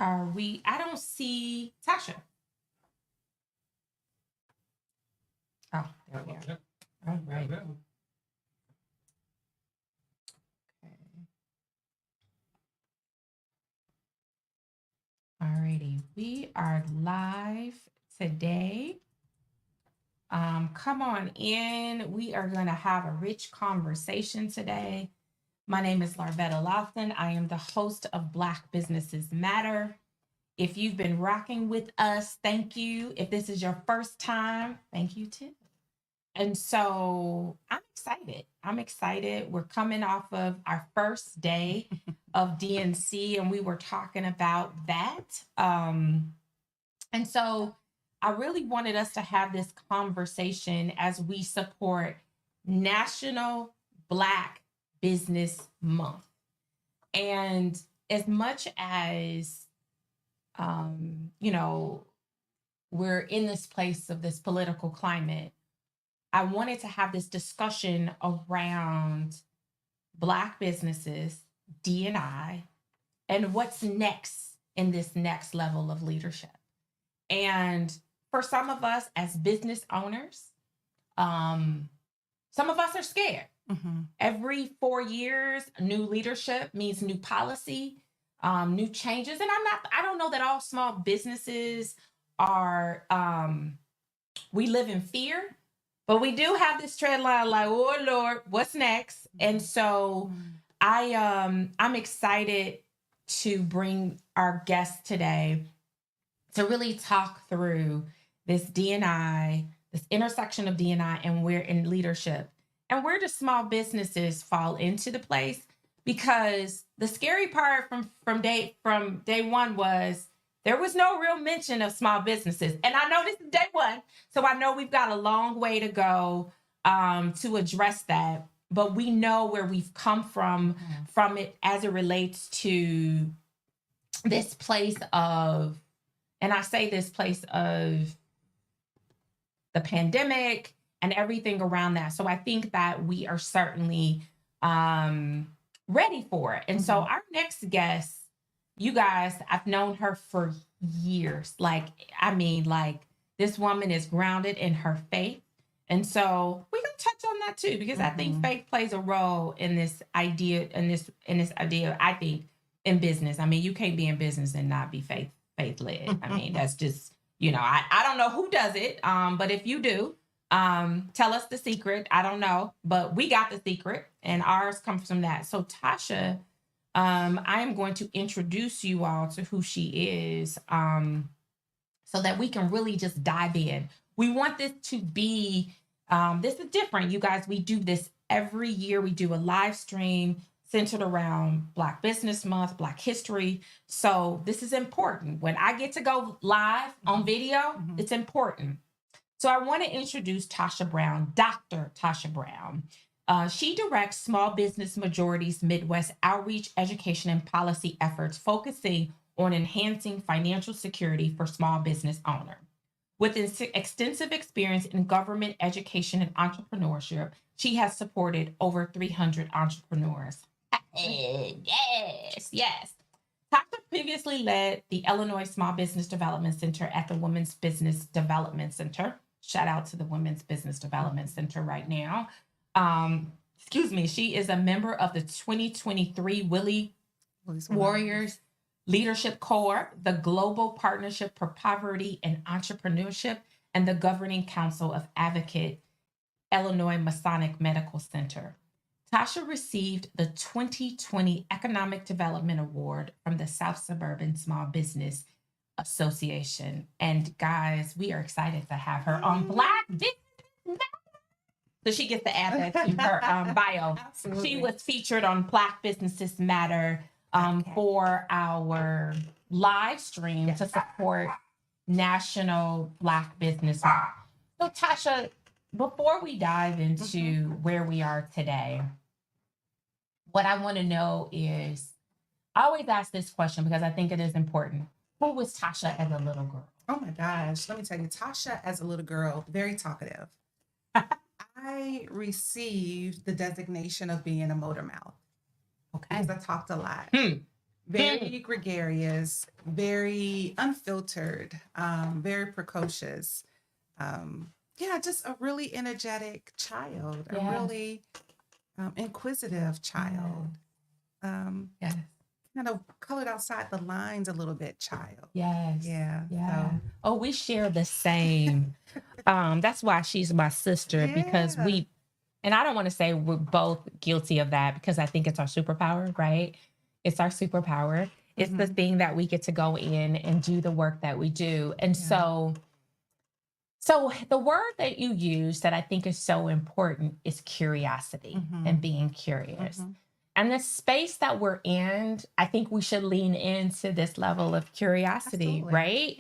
I don't see Tasha. Oh, there we are. All right. Okay. Alrighty, we are live today. Come on in. We are going to have a rich conversation today. My name is Larvetta Lofton. I am the host of Black Businesses Matter. If you've been rocking with us, thank you. If this is your first time, thank you too. And so I'm excited. We're coming off of our first day of DNC, and we were talking about that. And so I really wanted us to have this conversation as we support National Black Business Month. And as much as, we're in this place of this political climate, I wanted to have this discussion around Black businesses, D&I, and what's next in this next level of leadership. And for some of us as business owners, some of us are scared. Mm-hmm. Every 4 years, new leadership means new policy, new changes. And I don't know that all small businesses are, we live in fear. But we do have this trend line like, oh, Lord, what's next? And so I'm excited to bring our guest today to really talk through this D&I, this intersection of D&I and where in leadership and where do small businesses fall into the place? Because the scary part from day one was there was no real mention of small businesses. And I know this is day one, so I know we've got a long way to go to address that. But we know where we've come from it as it relates to this place of, and I say this place of the pandemic and everything around that. So I think that we are certainly ready for it. And so our next guest, you guys, I've known her for years. This woman is grounded in her faith. And so we're going to touch on that too, because I think faith plays a role in this idea, I think, in business. I mean, you can't be in business and not be faith-led. I mean, that's just, I don't know who does it. But if you do, tell us the secret. I don't know, but we got the secret and ours comes from that. So Tasha, I am going to introduce you all to who she is so that we can really just dive in. We want this to be, this is different, you guys. We do this every year. We do a live stream centered around Black Business Month, Black History. So this is important. When I get to go live on video, it's important. So I want to introduce Tasha Brown, Dr. Tasha Brown. She directs Small Business Majority's Midwest outreach, education, and policy efforts, focusing on enhancing financial security for small business owners. With extensive experience in government, education, and entrepreneurship, she has supported over 300 entrepreneurs. Yes. Tasha previously led the Illinois Small Business Development Center at the Women's Business Development Center. Shout out to the Women's Business Development Center right now. She is a member of the 2023 Willie Warriors Leadership Corps, the Global Partnership for Poverty and Entrepreneurship, and the Governing Council of Advocate Illinois Masonic Medical Center. Tasha received the 2020 Economic Development Award from the South Suburban Small Business Association. And guys, we are excited to have her on Black Business Matter. So she gets to add that to her bio. Absolutely. She was featured on Black Businesses Matter for our live stream to support National Black Business Month. So Tasha, before we dive into where we are today, what I want to know is, I always ask this question because I think it is important. Who was Tasha as a little girl? Oh my gosh. Let me tell you, Tasha as a little girl, very talkative. I received the designation of being a motor mouth Okay. because I talked a lot. Hmm. Very gregarious, very unfiltered, very precocious. Yeah, just a really energetic child, a Yeah. really inquisitive child. Yes. Kind of colored outside the lines a little bit child. Yes. Yeah. Yeah. So Oh, we share the same. That's why she's my sister, because yeah. and I don't want to say we're both guilty of that, because I think it's our superpower, right? It's our superpower. It's the Mhm. thing that we get to go in and do the work that we do. And Yeah. so the word that you use that I think is so important is curiosity and being curious. And the space that we're in, I think we should lean into this level of curiosity, Absolutely. right?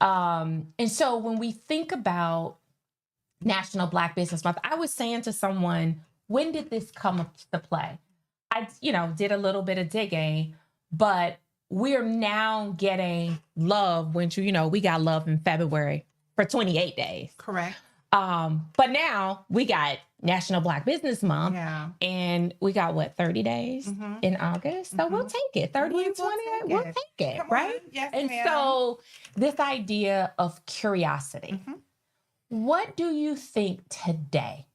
And so when we think about National Black Business Month, I was saying to someone, when did this come to play? I, did a little bit of digging, but we're now getting love when we got love in February for 28 days. Correct. But now we got National Black Business Month, and we got 30 days in August. So we'll take it. 30 and 28, we'll take it, Come right? on. Yes, And ma'am. so this idea of curiosity, what do you think today,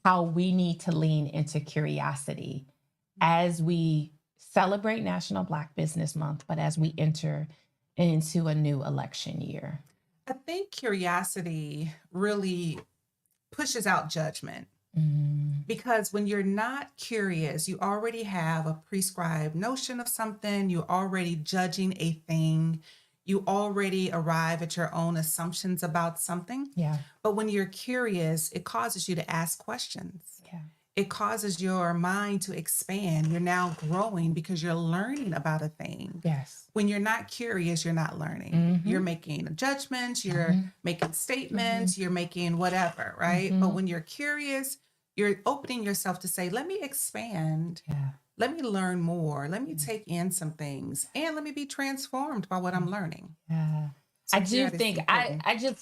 how we need to lean into curiosity as we celebrate National Black Business Month, but as we enter into a new election year? I think curiosity really pushes out judgment. Because when you're not curious, you already have a prescribed notion of something, you're already judging a thing, you already arrive at your own assumptions about something. Yeah. But when you're curious, it causes you to ask questions. Yeah. It causes your mind to expand. You're now growing because you're learning about a thing. Yes. When you're not curious, you're not learning. You're making judgments, you're making statements, you're making whatever, right? But when you're curious, you're opening yourself to say, let me expand. Yeah. Let me learn more. Let me take in some things, and let me be transformed by what I'm learning. Yeah. So I do think I'm gonna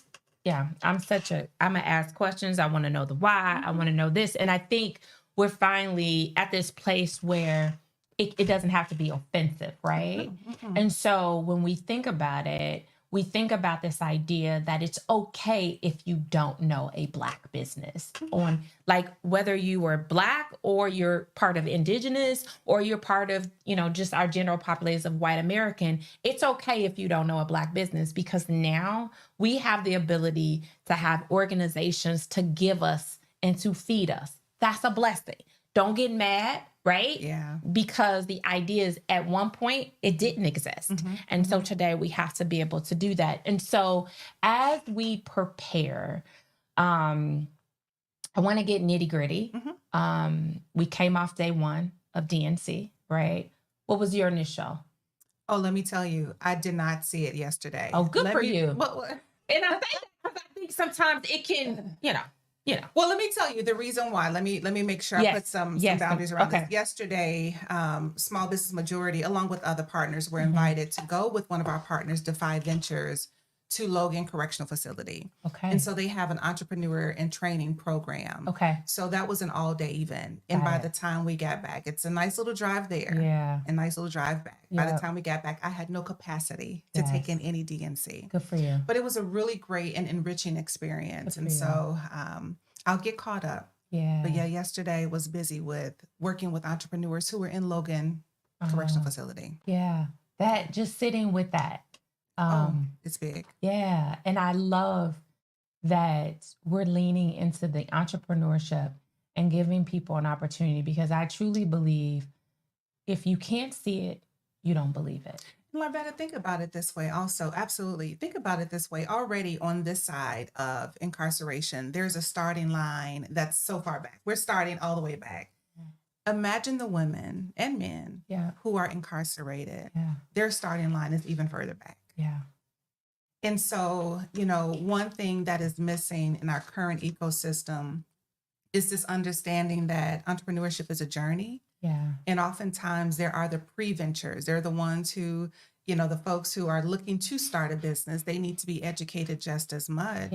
ask questions. I want to know the why. I want to know this. And I think we're finally at this place where it doesn't have to be offensive, right? And so when we think about it, we think about this idea that it's okay if you don't know a Black business, on like whether you are Black or you're part of Indigenous or you're part of, just our general population of white American. It's okay if you don't know a Black business, because now we have the ability to have organizations to give us and to feed us. That's a blessing. Don't get mad, right? Yeah. Because the idea is at one point it didn't exist. And so today we have to be able to do that. And so as we prepare, I want to get nitty gritty. We came off day one of DNC, right? What was your initial? Oh, let me tell you, I did not see it yesterday. Oh, good for you. Well, And I think because I think sometimes it can, Well, let me tell you the reason why. Let me make sure I put some boundaries around this. Yesterday, Small Business Majority, along with other partners, were invited to go with one of our partners, Defy Ventures, to Logan Correctional Facility. Okay. And so they have an entrepreneur and training program. Okay. So that was an all-day event. And by the time we got back, it's a nice little drive there. Yeah. A nice little drive back. By the time we got back, I had no capacity to take in any DNC. Good for you. But it was a really great and enriching experience. And so I'll get caught up. Yeah. But yesterday was busy with working with entrepreneurs who were in Logan Correctional Facility. Yeah. That just sitting with that. It's big. Yeah. And I love that we're leaning into the entrepreneurship and giving people an opportunity, because I truly believe if you can't see it, you don't believe it. Well, I better think about it this way also. Absolutely. Think about it this way. Already on this side of incarceration, there's a starting line that's so far back. We're starting all the way back. Imagine the women and men who are incarcerated. Their starting line is even further back. Yeah. And so, one thing that is missing in our current ecosystem is this understanding that entrepreneurship is a journey. Yeah. And oftentimes there are the pre-ventures. They're the ones who, the folks who are looking to start a business, they need to be educated just as much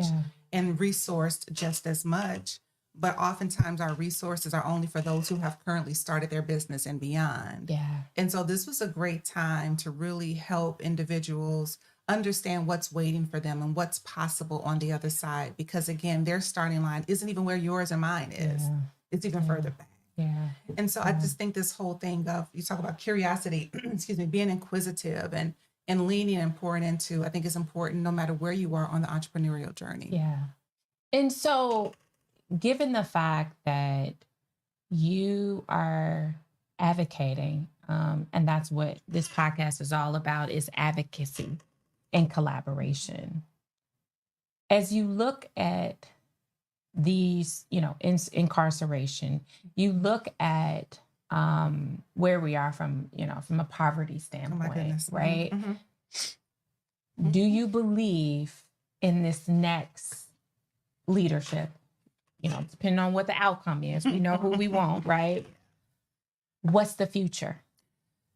and resourced just as much. but oftentimes our resources are only for those who have currently started their business and beyond. Yeah. And so this was a great time to really help individuals understand what's waiting for them and what's possible on the other side. Because again, their starting line isn't even where yours and mine is. Yeah. It's even further back. Yeah. And so I just think this whole thing of, you talk about curiosity, excuse me, being inquisitive and leaning and pouring into, I think is important no matter where you are on the entrepreneurial journey. Yeah. And so, given the fact that you are advocating, and that's what this podcast is all about, is advocacy and collaboration. As you look at these, incarceration, you look at where we are from a poverty standpoint, right? Mm-hmm. Do you believe in this next leadership? Depending on what the outcome is, we know who we want, right? What's the future?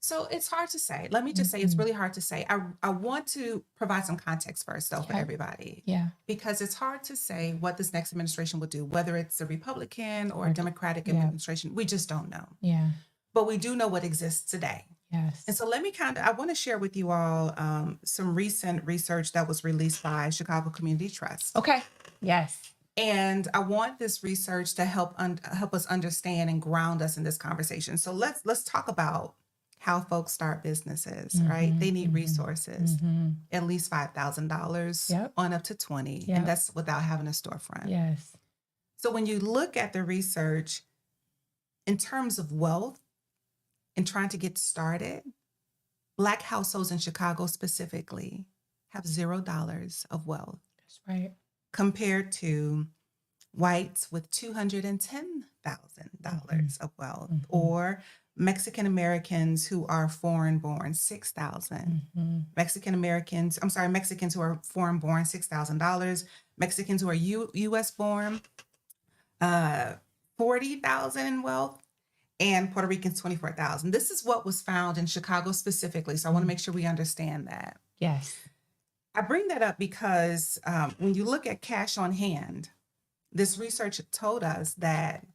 So it's hard to say. Let me just say, it's really hard to say. I want to provide some context first, though, for everybody. Yeah. Because it's hard to say what this next administration will do, whether it's a Republican or a Democratic administration. We just don't know. Yeah. But we do know what exists today. Yes. And so I want to share with you all some recent research that was released by Chicago Community Trust. Okay. Yes. And I want this research to help us understand and ground us in this conversation. So let's talk about how folks start businesses, right? They need resources, at least $5,000 on up to 20, and that's without having a storefront. Yes. So when you look at the research in terms of wealth and trying to get started, Black households in Chicago specifically have $0 of wealth. That's right. Compared to whites with $210,000 of wealth, or Mexican Americans who are foreign born, $6,000. Mexicans who are foreign born, $6,000. Mexicans who are U.S. born, $40,000 in wealth, and Puerto Ricans, $24,000. This is what was found in Chicago specifically. So I want to make sure we understand that. Yes. I bring that up because when you look at cash on hand, this research told us that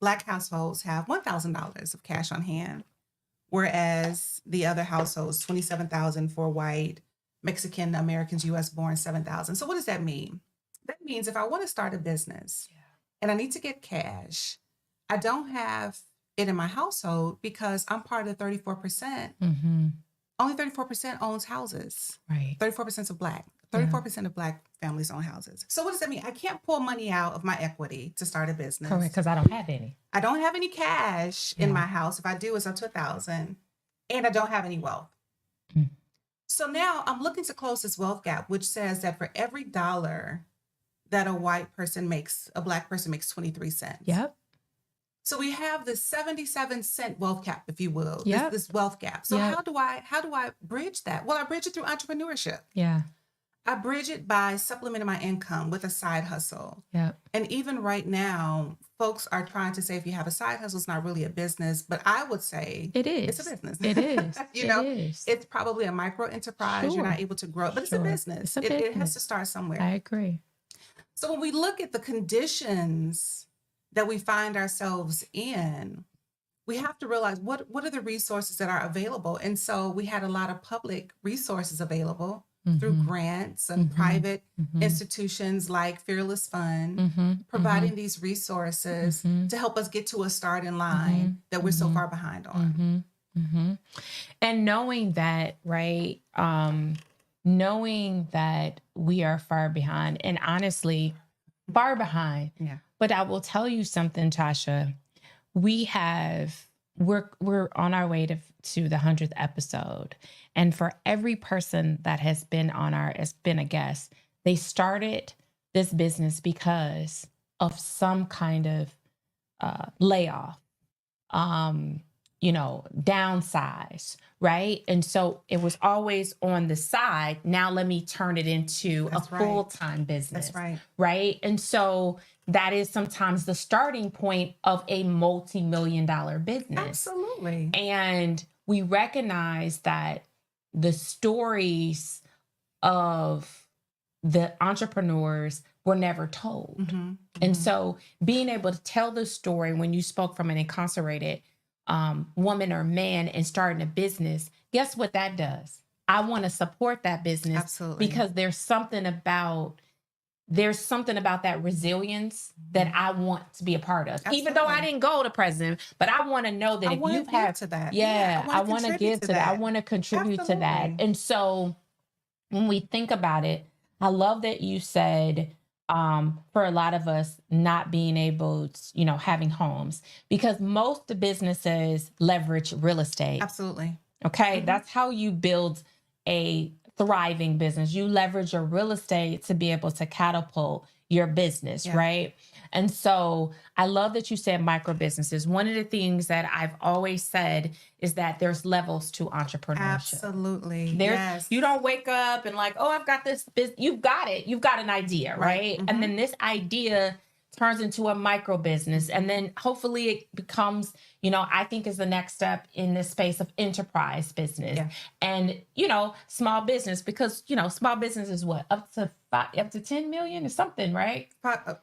Black households have $1,000 of cash on hand, whereas the other households, $27,000 for white, Mexican Americans, U.S. born, $7,000. So what does that mean? That means if I want to start a business and I need to get cash, I don't have it in my household because I'm part of the 34%. Only 34% owns houses. Right. 34% of Black. 34% of Black families own houses. So what does that mean? I can't pull money out of my equity to start a business. Correct, because I don't have any. I don't have any cash in my house. If I do, it's up to $1,000. And I don't have any wealth. So now I'm looking to close this wealth gap, which says that for every dollar that a white person makes, a Black person makes 23 cents. Yep. So we have this 77-cent wealth gap, if you will, this wealth gap. So how do I bridge that? Well, I bridge it through entrepreneurship. Yeah. I bridge it by supplementing my income with a side hustle. Yeah. And even right now, folks are trying to say if you have a side hustle, it's not really a business. But I would say it is. It's a business. It is. It's probably a micro enterprise. Sure. You're not able to grow, but it's a business. It has to start somewhere. I agree. So when we look at the conditions that we find ourselves in, we have to realize what are the resources that are available. And so we had a lot of public resources available through grants and private institutions like Fearless Fund, providing these resources to help us get to a starting line that we're so far behind on. And knowing that, right, knowing that we are far behind, and honestly, far behind. Yeah. But I will tell you something, Tasha. We're on our way to the 100th episode. And for every person that has been a guest, they started this business because of some kind of layoff, downsize, right? And so it was always on the side. Now let me turn it into a full-time business. That's right. Right. And so that is sometimes the starting point of a multi-million-dollar business. Absolutely. And we recognize that the stories of the entrepreneurs were never told. And so being able to tell the story when you spoke from an incarcerated woman or man and starting a business, guess what that does? I want to support that business. Absolutely. Because there's something about that resilience that I want to be a part of. Absolutely. Even though I didn't go to prison, but I want to know that I if wanna you have give to that. I want to give to that. I want to contribute to that. Absolutely. And so when we think about it, I love that you said for a lot of us not being able to, having homes, because most businesses leverage real estate. Absolutely. Okay. That's how you build a thriving business. You leverage your real estate to be able to catapult your business, right? And so I love that you said micro businesses. One of the things that I've always said is that there's levels to entrepreneurship. Absolutely. Yes. You don't wake up and like, oh, I've got this business. You've got it. You've got an idea, right? And then this idea turns into a micro business. And then hopefully it becomes, I think is the next step in this space of enterprise business and, small business, because, small business is what, up to 10 million or something, right?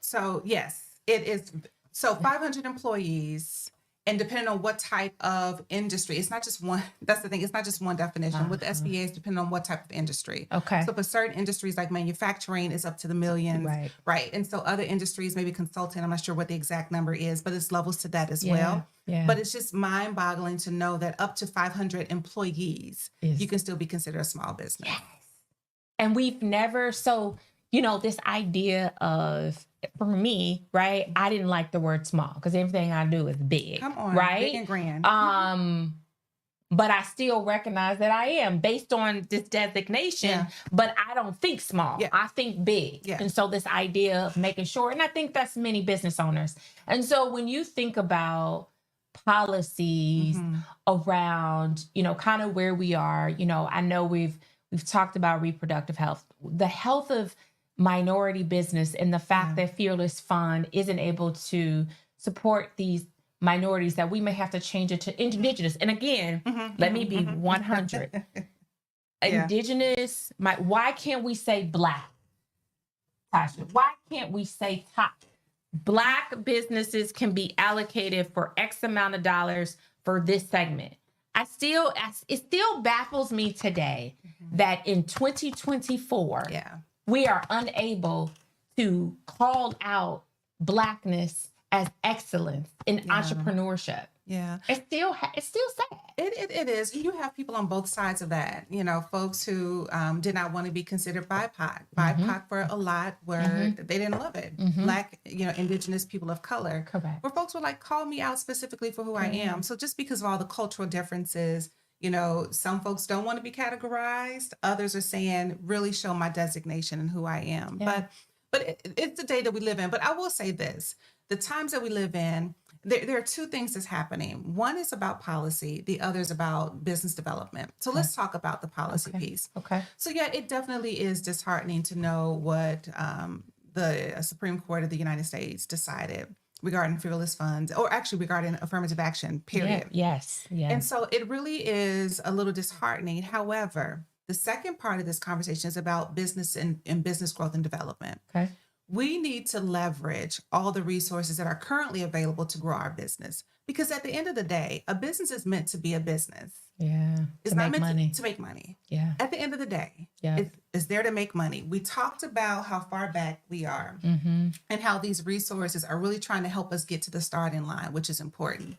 So yes, it is. So 500 employees, and depending on what type of industry, it's not just one. That's the thing. It's not just one definition. With the SBA, it's depending on what type of industry. Okay. So for certain industries like manufacturing, it's up to the millions. Right. And so other industries, maybe consulting, I'm not sure what the exact number is, but it's levels to that as well. Yeah. But it's just mind-boggling to know that up to 500 employees, you can still be considered a small business. Yes. And we've never, this idea of, for me, right, I didn't like the word small because everything I do is big. Come on, right? Big and grand. But I still recognize that I am based on this designation, but I don't think small. I think big. And so this idea of making sure, and I think that's many business owners. And so when you think about policies around, kind of where we are, I know we've talked about reproductive health, the health of minority business, and the fact that Fearless Fund isn't able to support these minorities, that we may have to change it to indigenous. And again, let me be 100. Indigenous, why can't we say Black? Tasha, why can't we say top? Black businesses can be allocated for X amount of dollars for this segment. It still baffles me today that in 2024, we are unable to call out Blackness as excellence in entrepreneurship. It's still sad. It is. You have people on both sides of that. Folks who did not want to be considered BIPOC. BIPOC for a lot where they didn't love it. Black, indigenous people of color. Correct. Where folks were like, call me out specifically for who I am. So just because of all the cultural differences, some folks don't want to be categorized. Others are saying, really show my designation and who I am. But it's the day that we live in. But I will say this, the times that we live in, there are two things that's happening. One is about policy. The other is about business development. So let's talk about the policy piece. So it definitely is disheartening to know what the Supreme Court of the United States decided regarding fearless funds, or actually regarding affirmative action, period. Yes. And so it really is a little disheartening. However, the second part of this conversation is about business and business growth and development. We need to leverage all the resources that are currently available to grow our business. Because at the end of the day, a business is meant to be a business. It's not meant to make money. At the end of the day, it's there to make money. We talked about how far back we are and how these resources are really trying to help us get to the starting line, which is important.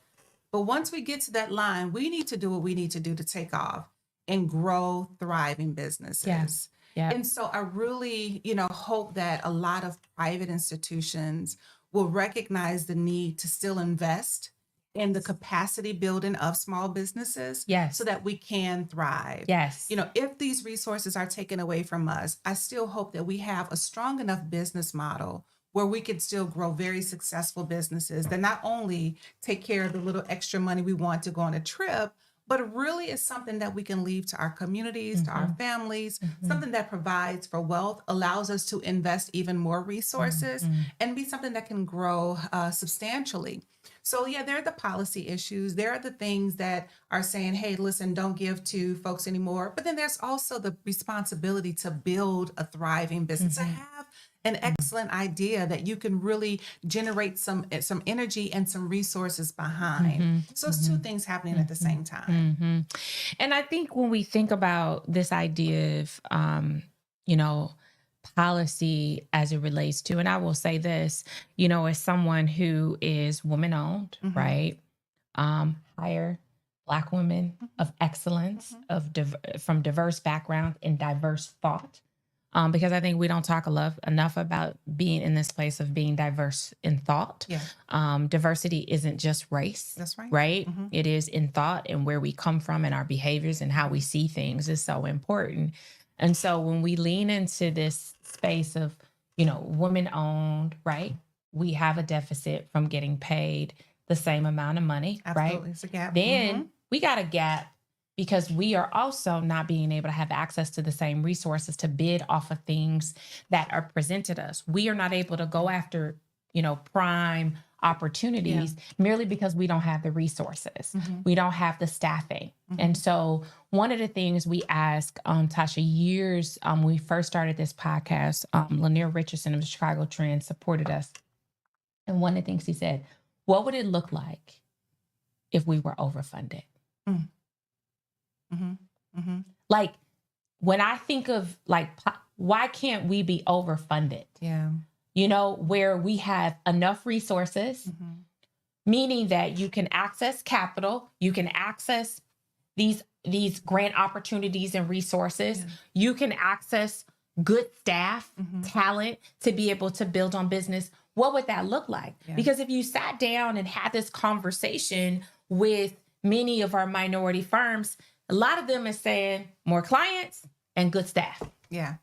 But once we get to that line, we need to do what we need to do to take off and grow thriving businesses. And so I really, hope that a lot of private institutions will recognize the need to still invest in the capacity building of small businesses so that we can thrive. If these resources are taken away from us, I still hope that we have a strong enough business model where we can still grow very successful businesses that not only take care of the little extra money we want to go on a trip, but really is something that we can leave to our communities, to our families, something that provides for wealth, allows us to invest even more resources, and be something that can grow substantially. So yeah, there are the policy issues. There are the things that are saying, hey, listen, don't give to folks anymore. But then there's also the responsibility to build a thriving business, to have an excellent idea that you can really generate some energy and some resources behind. So it's two things happening at the same time. And I think when we think about this idea of, you know, policy as it relates to, and I will say this, you know, as someone who is woman owned, right? Hire Black women of excellence, from diverse backgrounds and diverse thought. Because I think we don't talk enough about being in this place of being diverse in thought. Yeah. Diversity isn't just race. That's right. Right? It is in thought, and where we come from and our behaviors and how we see things is so important. And so when we lean into this space of, you know, women owned, right? We have a deficit from getting paid the same amount of money, Absolutely. right? It's a gap. Then we got a gap because we are also not being able to have access to the same resources to bid off of things that are presented us. We are not able to go after, you know, prime opportunities merely because we don't have the resources. We don't have the staffing. And so one of the things we asked Tasha years when we first started this podcast, Lanier Richardson of the Chicago Trend supported us. And one of the things he said, what would it look like if we were overfunded? Like, when I think of like, why can't we be overfunded? Yeah. You know, where we have enough resources, meaning that you can access capital, you can access these grant opportunities and resources, you can access good staff, talent to be able to build on business. What would that look like? Because if you sat down and had this conversation with many of our minority firms, a lot of them is saying more clients and good staff. Yeah.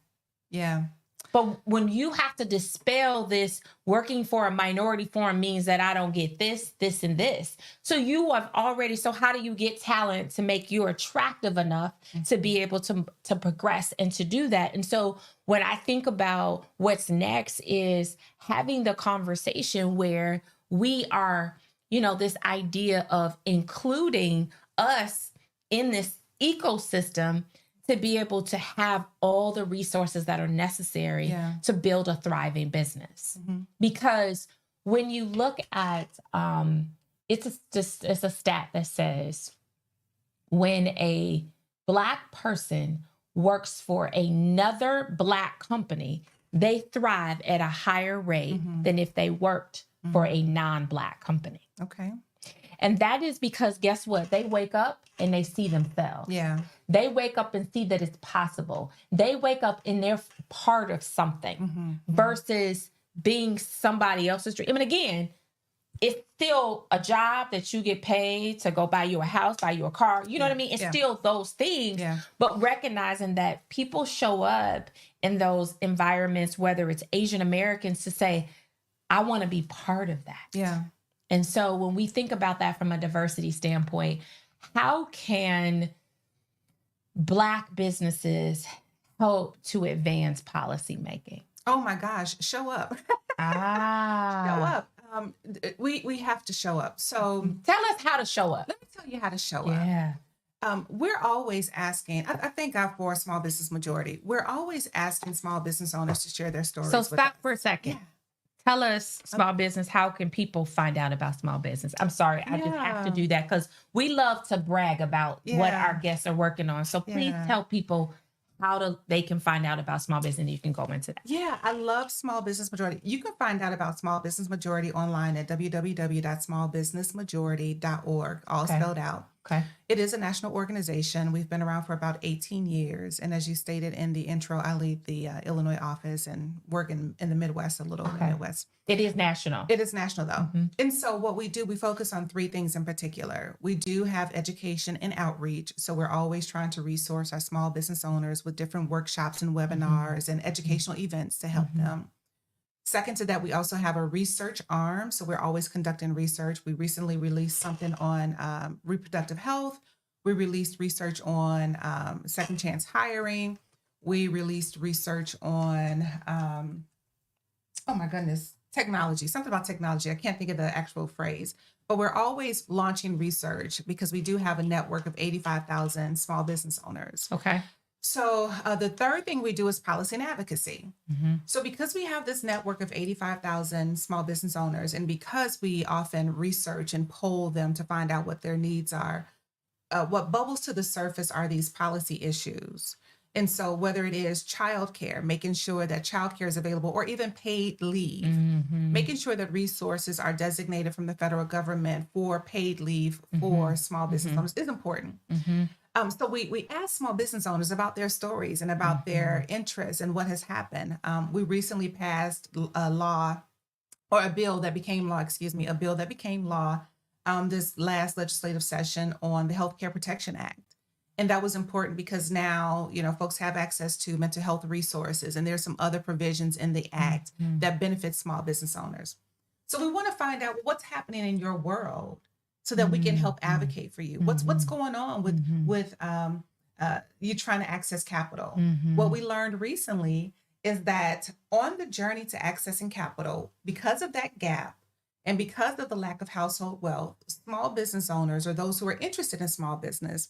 Yeah. But when you have to dispel this, working for a minority firm means that I don't get this, this, and this. So you have already, so how do you get talent to make you attractive enough to be able to progress and to do that? And so when I think about what's next is having the conversation where we are, you know, this idea of including us in this ecosystem to be able to have all the resources that are necessary to build a thriving business. Because when you look at, it's a stat that says when a Black person works for another Black company, they thrive at a higher rate than if they worked for a non-Black company. Okay. And that is because guess what? They wake up and they see themselves. Yeah. They wake up and see that it's possible. They wake up and they're part of something versus being somebody else's dream. I mean, again, it's still a job that you get paid to go buy you a house, buy you a car. You know what I mean? It's still those things, but recognizing that people show up in those environments, whether it's Asian Americans, to say, I want to be part of that. Yeah. And so when we think about that from a diversity standpoint, how can Black businesses help to advance policymaking? Oh my gosh, show up. Show up. We have to show up. So tell us how to show up. Let me tell you how to show up. We're always asking, I thank God for Small Business Majority. We're always asking small business owners to share their stories. So with stop us. for a second. Tell us, small business, how can people find out about small business? I'm sorry, I just have to do that because we love to brag about what our guests are working on. So please tell people how they can find out about small business, and you can go into that. Yeah, I love Small Business Majority. You can find out about Small Business Majority online at www.smallbusinessmajority.org, all spelled out. Okay. It is a national organization. We've been around for about 18 years. And as you stated in the intro, I lead the Illinois office and work in the Midwest, a little in the Midwest. It is national. It is national, though. And so what we do, we focus on three things in particular. We do have education and outreach. So we're always trying to resource our small business owners with different workshops and webinars and educational events to help them. Second to that, we also have a research arm. So we're always conducting research. We recently released something on reproductive health. We released research on second chance hiring. We released research on, oh my goodness, technology, something about technology. I can't think of the actual phrase, but we're always launching research because we do have a network of 85,000 small business owners. Okay. So the third thing we do is policy and advocacy. Mm-hmm. So because we have this network of 85,000 small business owners, and because we often research and poll them to find out what their needs are, what bubbles to the surface are these policy issues. And so whether it is childcare, making sure that childcare is available, or even paid leave, Mm-hmm. making sure that resources are designated from the federal government for paid leave for small business owners is important. Mm-hmm. So we ask small business owners about their stories and about their interests and what has happened. We recently passed a law, or a bill that became law, a bill that became law this last legislative session on the Healthcare Protection Act. And that was important because now, folks have access to mental health resources, and there's some other provisions in the act that benefit small business owners. So we want to find out what's happening in your world so that we can help advocate for you. What's going on with you trying to access capital? What we learned recently is that on the journey to accessing capital, because of that gap and because of the lack of household wealth, small business owners, or those who are interested in small business,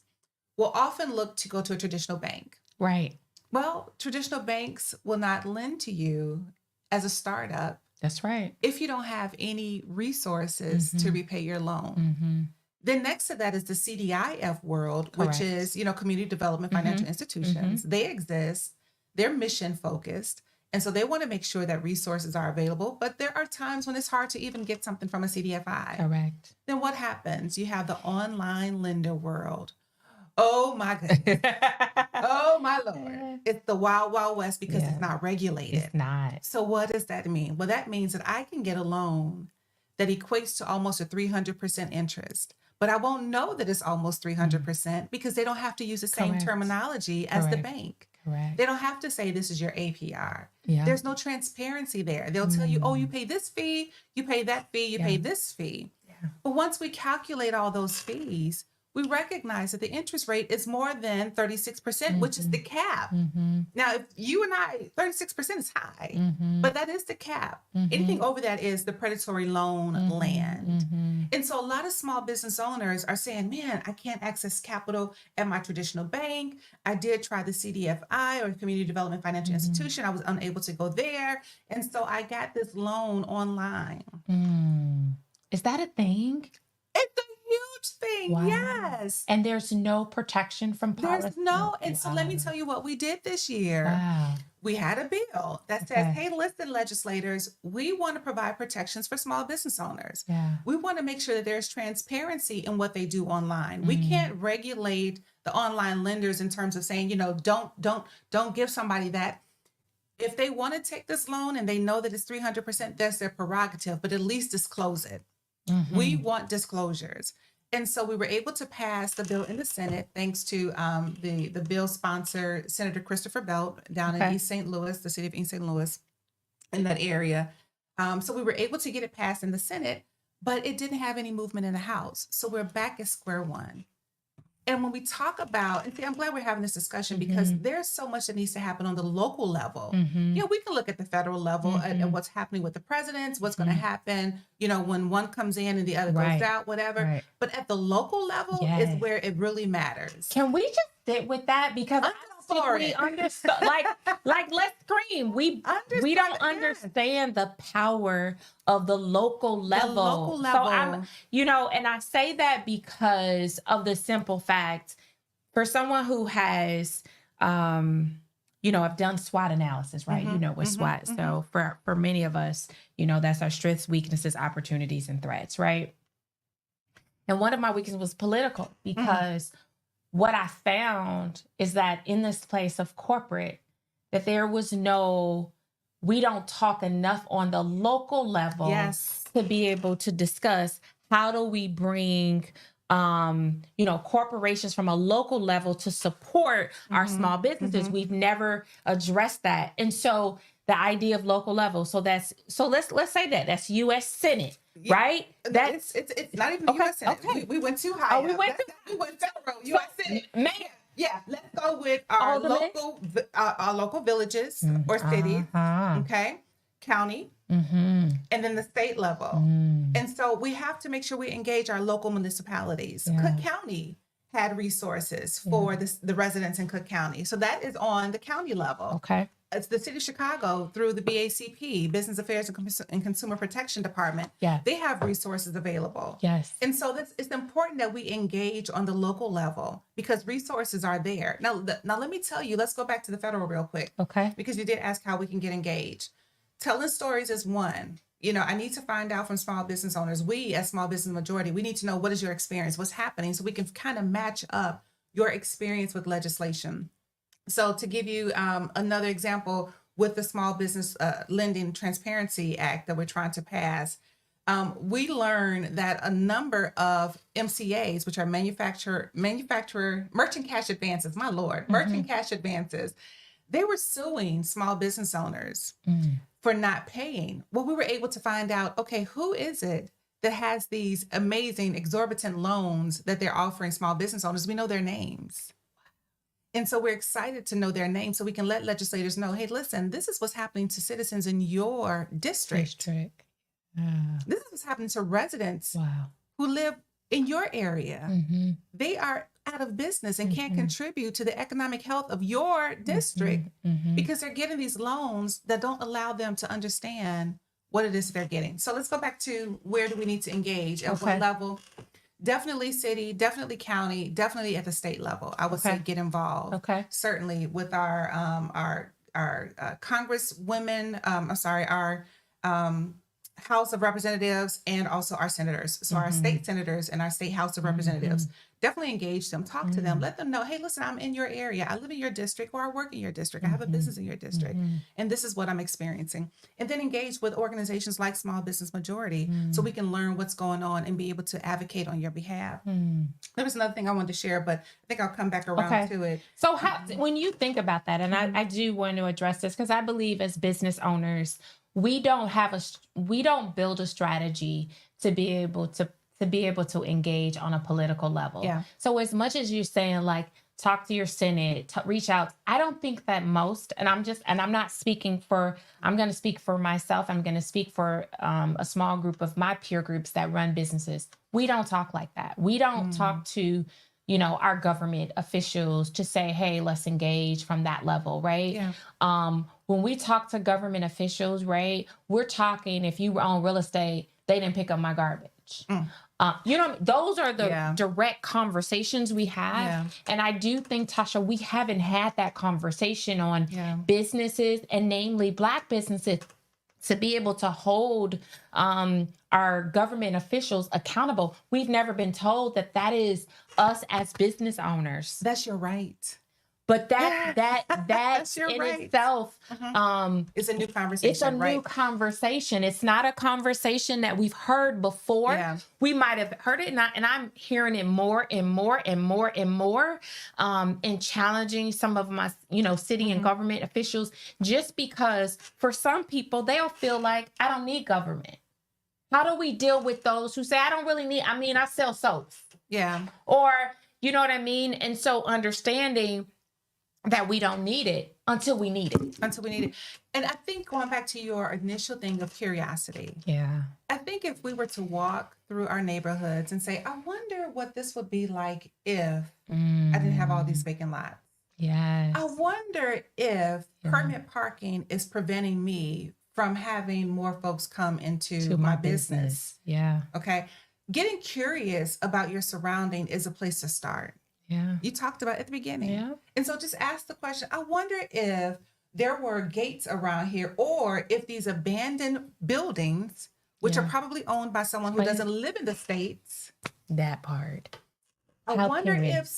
will often look to go to a traditional bank. Right. Well, traditional banks will not lend to you as a startup. That's right. If you don't have any resources to repay your loan. Then next to that is the CDIF world, which is, community development financial institutions. They exist, they're mission focused. And so they want to make sure that resources are available. But there are times when it's hard to even get something from a CDFI. Correct. Then what happens? You have the online lender world. Oh my goodness. Oh my Lord. It's the wild, wild west because it's not regulated. It's not. So what does that mean? Well, that means that I can get a loan that equates to almost a 300% interest, but I won't know that it's almost 300% because they don't have to use the same terminology as the bank. Correct. They don't have to say this is your APR. Yeah. There's no transparency there. They'll tell you, oh, you pay this fee, you pay that fee, you pay this fee. Yeah. But once we calculate all those fees, we recognize that the interest rate is more than 36%, which is the cap. Now, if you and I, 36% is high, but that is the cap. Anything over that is the predatory loan land. And so a lot of small business owners are saying, man, I can't access capital at my traditional bank. I did try the CDFI, or Community Development Financial Institution. I was unable to go there. And so I got this loan online. Is that a thing? It's a huge thing. Wow. Yes. And there's no protection from policy. There's no. And so let me tell you what we did this year. Wow. We had a bill that says, hey, listen, legislators, we want to provide protections for small business owners. Yeah. We want to make sure that there's transparency in what they do online. We can't regulate the online lenders in terms of saying, don't give somebody that. If they want to take this loan and they know that it's 300%, that's their prerogative, but at least disclose it. We want disclosures. And so we were able to pass the bill in the Senate thanks to the bill sponsor, Senator Christopher Belt, down in East St. Louis, the city of East St. Louis, in that area. So we were able to get it passed in the Senate, but it didn't have any movement in the House. So we're back at square one. And when we talk about, and see, I'm glad we're having this discussion because there's so much that needs to happen on the local level. We can look at the federal level and what's happening with the presidents, what's going to happen, when one comes in and the other goes out, whatever. Right. But at the local level is where it really matters. Can we just sit with that? Because I don't think we understand. Like let's scream. We don't understand the power of the local level. The local level. So I'm, and I say that because of the simple fact, for someone who has, I've done SWOT analysis, right? With SWOT. So for many of us, that's our strengths, weaknesses, opportunities, and threats, right? And one of my weaknesses was political because what I found is that in this place of corporate, that there was we don't talk enough on the local level to be able to discuss how do we bring, corporations from a local level to support our small businesses. We've never addressed that. And so the idea of local level. So let's say that's U.S. Senate. right? That's it's not even the U.S. Senate. Okay. We went too high. We went federal. U.S. Senate. Man. Yeah. Let's go with our local villages or cities. Okay. County. And then the state level. And so we have to make sure we engage our local municipalities. Cook County had resources for the residents in Cook County. So that is on the county level. Okay. It's the city of Chicago through the BACP, Business Affairs and Consumer Protection Department. Yeah. They have resources available. Yes. And so it's important that we engage on the local level because resources are there. Now let me tell you, let's go back to the federal real quick. Okay. Because you did ask how we can get engaged. Telling stories is one. I need to find out from small business owners. We, as Small Business Majority, we need to know what is your experience, what's happening, so we can kind of match up your experience with legislation. So to give you another example with the Small Business Lending Transparency Act that we're trying to pass, we learned that a number of MCAs, which are merchant cash advances, my Lord, merchant cash advances, they were suing small business owners for not paying. Well, we were able to find out, okay, who is it that has these amazing exorbitant loans that they're offering small business owners? We know their names. And so we're excited to know their names so we can let legislators know, hey, listen, this is what's happening to citizens in your district. This is what's happening to residents who live in your area. They are out of business and can't contribute to the economic health of your district because they're getting these loans that don't allow them to understand what it is they're getting. So let's go back to where do we need to engage at what level? Definitely city, definitely county, definitely at the state level. I would say get involved. Certainly with our congresswomen, our House of Representatives and also our senators. So our state senators and our state House of Representatives, definitely engage them, talk to them, let them know, hey, listen, I'm in your area. I live in your district or I work in your district. I have a business in your district. And this is what I'm experiencing. And then engage with organizations like Small Business Majority so we can learn what's going on and be able to advocate on your behalf. There was another thing I wanted to share, but I think I'll come back around to it. So how, when you think about that, and I do want to address this because I believe as business owners, we don't build a strategy to be able to engage on a political level. So as much as you're saying like talk to your Senate, reach out, I don't think that most, and I'm going to speak for myself. I'm going to speak for a small group of my peer groups that run businesses. We don't talk like that. We don't talk to our government officials to say, hey, let's engage from that level, right? When we talk to government officials, right, we're talking, if you own real estate, they didn't pick up my garbage. Those are the direct conversations we have. And I do think, Tasha, we haven't had that conversation on businesses and namely Black businesses to be able to hold our government officials accountable. We've never been told that is us as business owners. That's your right. But that in itself it's a new conversation. It's a new conversation. It's not a conversation that we've heard before. We might have heard it, and I'm hearing it more and more and more and more, and challenging some of my, city and government officials, just because for some people they'll feel like I don't need government. How do we deal with those who say I don't really need? I mean, I sell soaps. Or you know what I mean? And so understanding that we don't need it until we need it. And I think going back to your initial thing of curiosity. I think if we were to walk through our neighborhoods and say, I wonder what this would be like if I didn't have all these vacant lots. I wonder if permit parking is preventing me from having more folks come into my business. Okay. Getting curious about your surrounding is a place to start. You talked about it at the beginning. And so just ask the question, I wonder if there were gates around here or if these abandoned buildings, which are probably owned by someone who doesn't live in the States. That part. I wonder if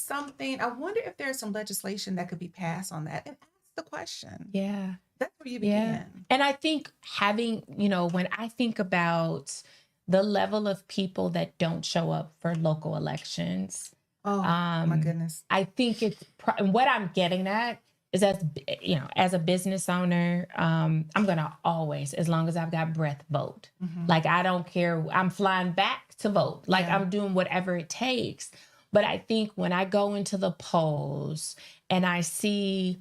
there's some legislation that could be passed on that, and ask the question. That's where you begin. And I think having, when I think about the level of people that don't show up for local elections, my goodness. I think it's what I'm getting at is as as a business owner, I'm gonna always, as long as I've got breath, vote. Like, I don't care. I'm flying back to vote. Like, I'm doing whatever it takes. But I think when I go into the polls and I see,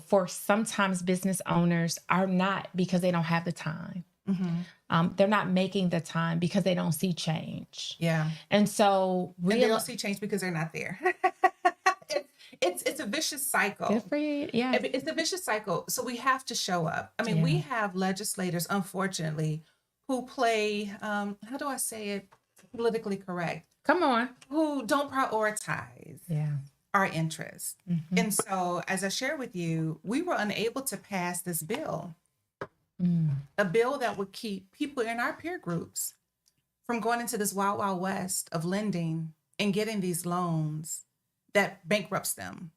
for sometimes business owners are not, because they don't have the time. They're not making the time because they don't see change. Yeah. And so they don't see change because they're not there. It's a vicious cycle. Good for you. Yeah. It's a vicious cycle. So we have to show up. I mean, we have legislators, unfortunately, who play, how do I say it politically correct? Come on. Who don't prioritize our interests. And so, as I shared with you, we were unable to pass this bill. A bill that would keep people in our peer groups from going into this wild, wild west of lending and getting these loans that bankrupts them.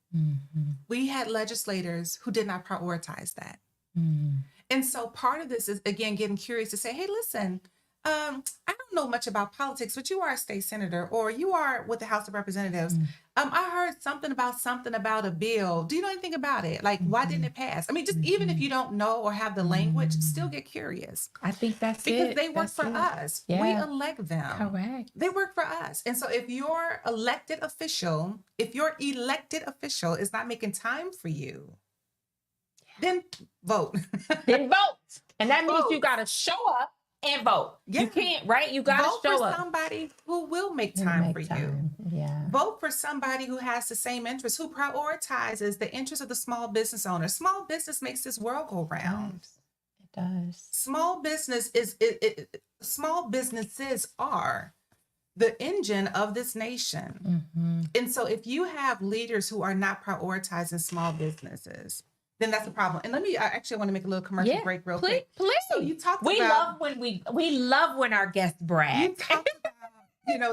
We had legislators who did not prioritize that. And so part of this is, again, getting curious to say, hey, listen, I don't know much about politics, but you are a state senator, or you are with the House of Representatives. I heard something about a bill. Do you know anything about it? Like, why didn't it pass? I mean, just even if you don't know or have the language, still get curious. I think that's because they work for us. Yeah. We elect them. Correct. They work for us. And so if your elected official is not making time for you, then vote. Then vote. And that means you got to show up and vote. You can't, right? You got to show up. Vote for up. somebody who will make time for you. Yeah. Vote for somebody who has the same interests, who prioritizes the interests of the small business owner. Small business makes this world go round. It does. Small businesses are the engine of this nation. And so if you have leaders who are not prioritizing small businesses, then that's a problem. And I actually want to make a little commercial break real quick. Please. So you talked we about, love when our guests brag. You talked about,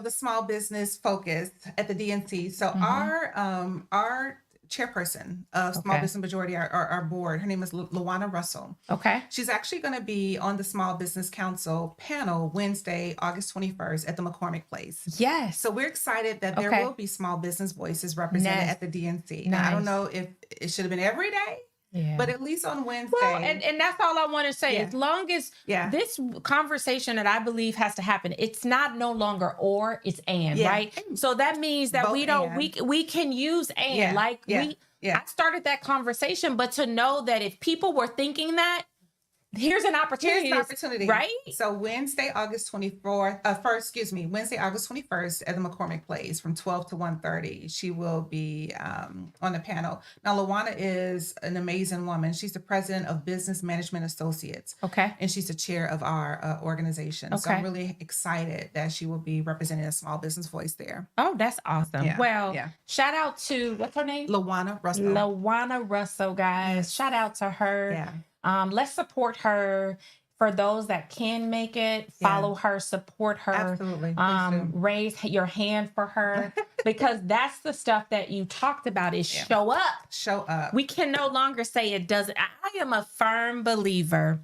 the small business focus at the DNC. So our chairperson of Small Business Majority, our board, her name is Lawana Russell. Okay. She's actually going to be on the Small Business Council panel Wednesday, August 21st at the McCormick Place. Yes. So we're excited that there will be small business voices represented at the DNC. Now, I don't know if it should have been every day. Yeah. But at least on Wednesday. Well, and that's all I want to say. As long as this conversation that I believe has to happen, it's not no longer or, it's and, right? So that means that we can use and. I started that conversation, but to know that if people were thinking that, here's an opportunity. Right? So Wednesday, August 21st at the McCormick Place from 12 to 1:30. She will be on the panel. Now, Lawana is an amazing woman. She's the president of Business Management Associates. Okay. And she's the chair of our organization. Okay. So I'm really excited that she will be representing a small business voice there. Oh, that's awesome. Yeah. Well, shout out to, what's her name? Lawana Russell. Lawana Russell, guys. Yes. Shout out to her. Yeah. Let's support her. For those that can make it, follow her, support her. Absolutely. Raise your hand for her because that's the stuff that you talked about is show up. Show up. We can no longer say it doesn't. I am a firm believer,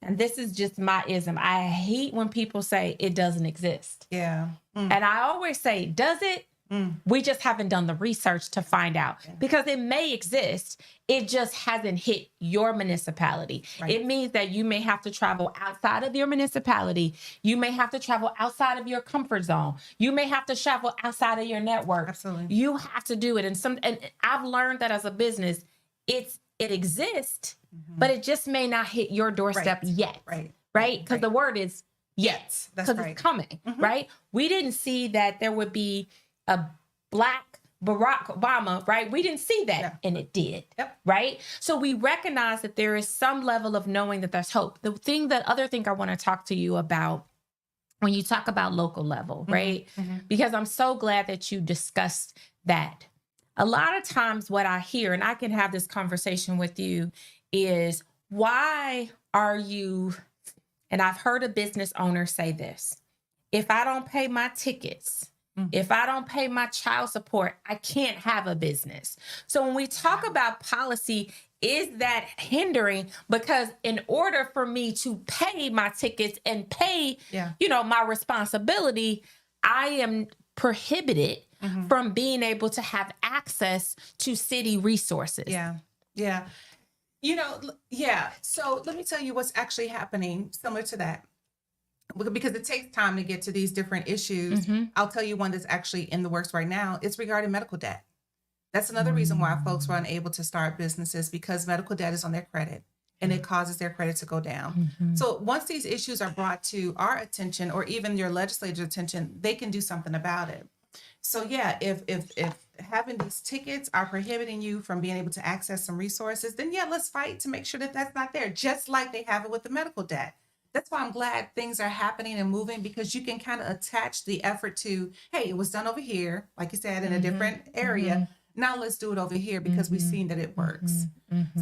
and this is just my ism. I hate when people say it doesn't exist. Yeah. And I always say, does it? We just haven't done the research to find out because it may exist. It just hasn't hit your municipality. Right. It means that you may have to travel outside of your municipality. You may have to travel outside of your comfort zone. You may have to travel outside of your network. Absolutely. You have to do it. And I've learned that as a business, it exists, but it just may not hit your doorstep yet. Right? Because the word is yet. Because it's coming. Right? We didn't see that there would be a Black Barack Obama, right? We didn't see that, and it did, right? So we recognize that there is some level of knowing that there's hope. The other thing I want to talk to you about when you talk about local level, right? Because I'm so glad that you discussed that. A lot of times what I hear, and I can have this conversation with you, is why are you, and I've heard a business owner say this, if I don't pay my tickets, if I don't pay my child support, I can't have a business. So when we talk about policy, is that hindering? Because in order for me to pay my tickets and pay, my responsibility, I am prohibited from being able to have access to city resources. Yeah. Yeah. So let me tell you what's actually happening similar to that. Because it takes time to get to these different issues. Mm-hmm. I'll tell you one that's actually in the works right now. It's regarding medical debt. That's another reason why folks were unable to start businesses, because medical debt is on their credit and it causes their credit to go down. Mm-hmm. So once these issues are brought to our attention, or even your legislator's attention, they can do something about it. So yeah, if having these tickets are prohibiting you from being able to access some resources, then yeah, let's fight to make sure that that's not there, just like they have it with the medical debt. That's why I'm glad things are happening and moving, because you can kind of attach the effort to, hey, it was done over here, like you said, in a different area. Now let's do it over here because we've seen that it works.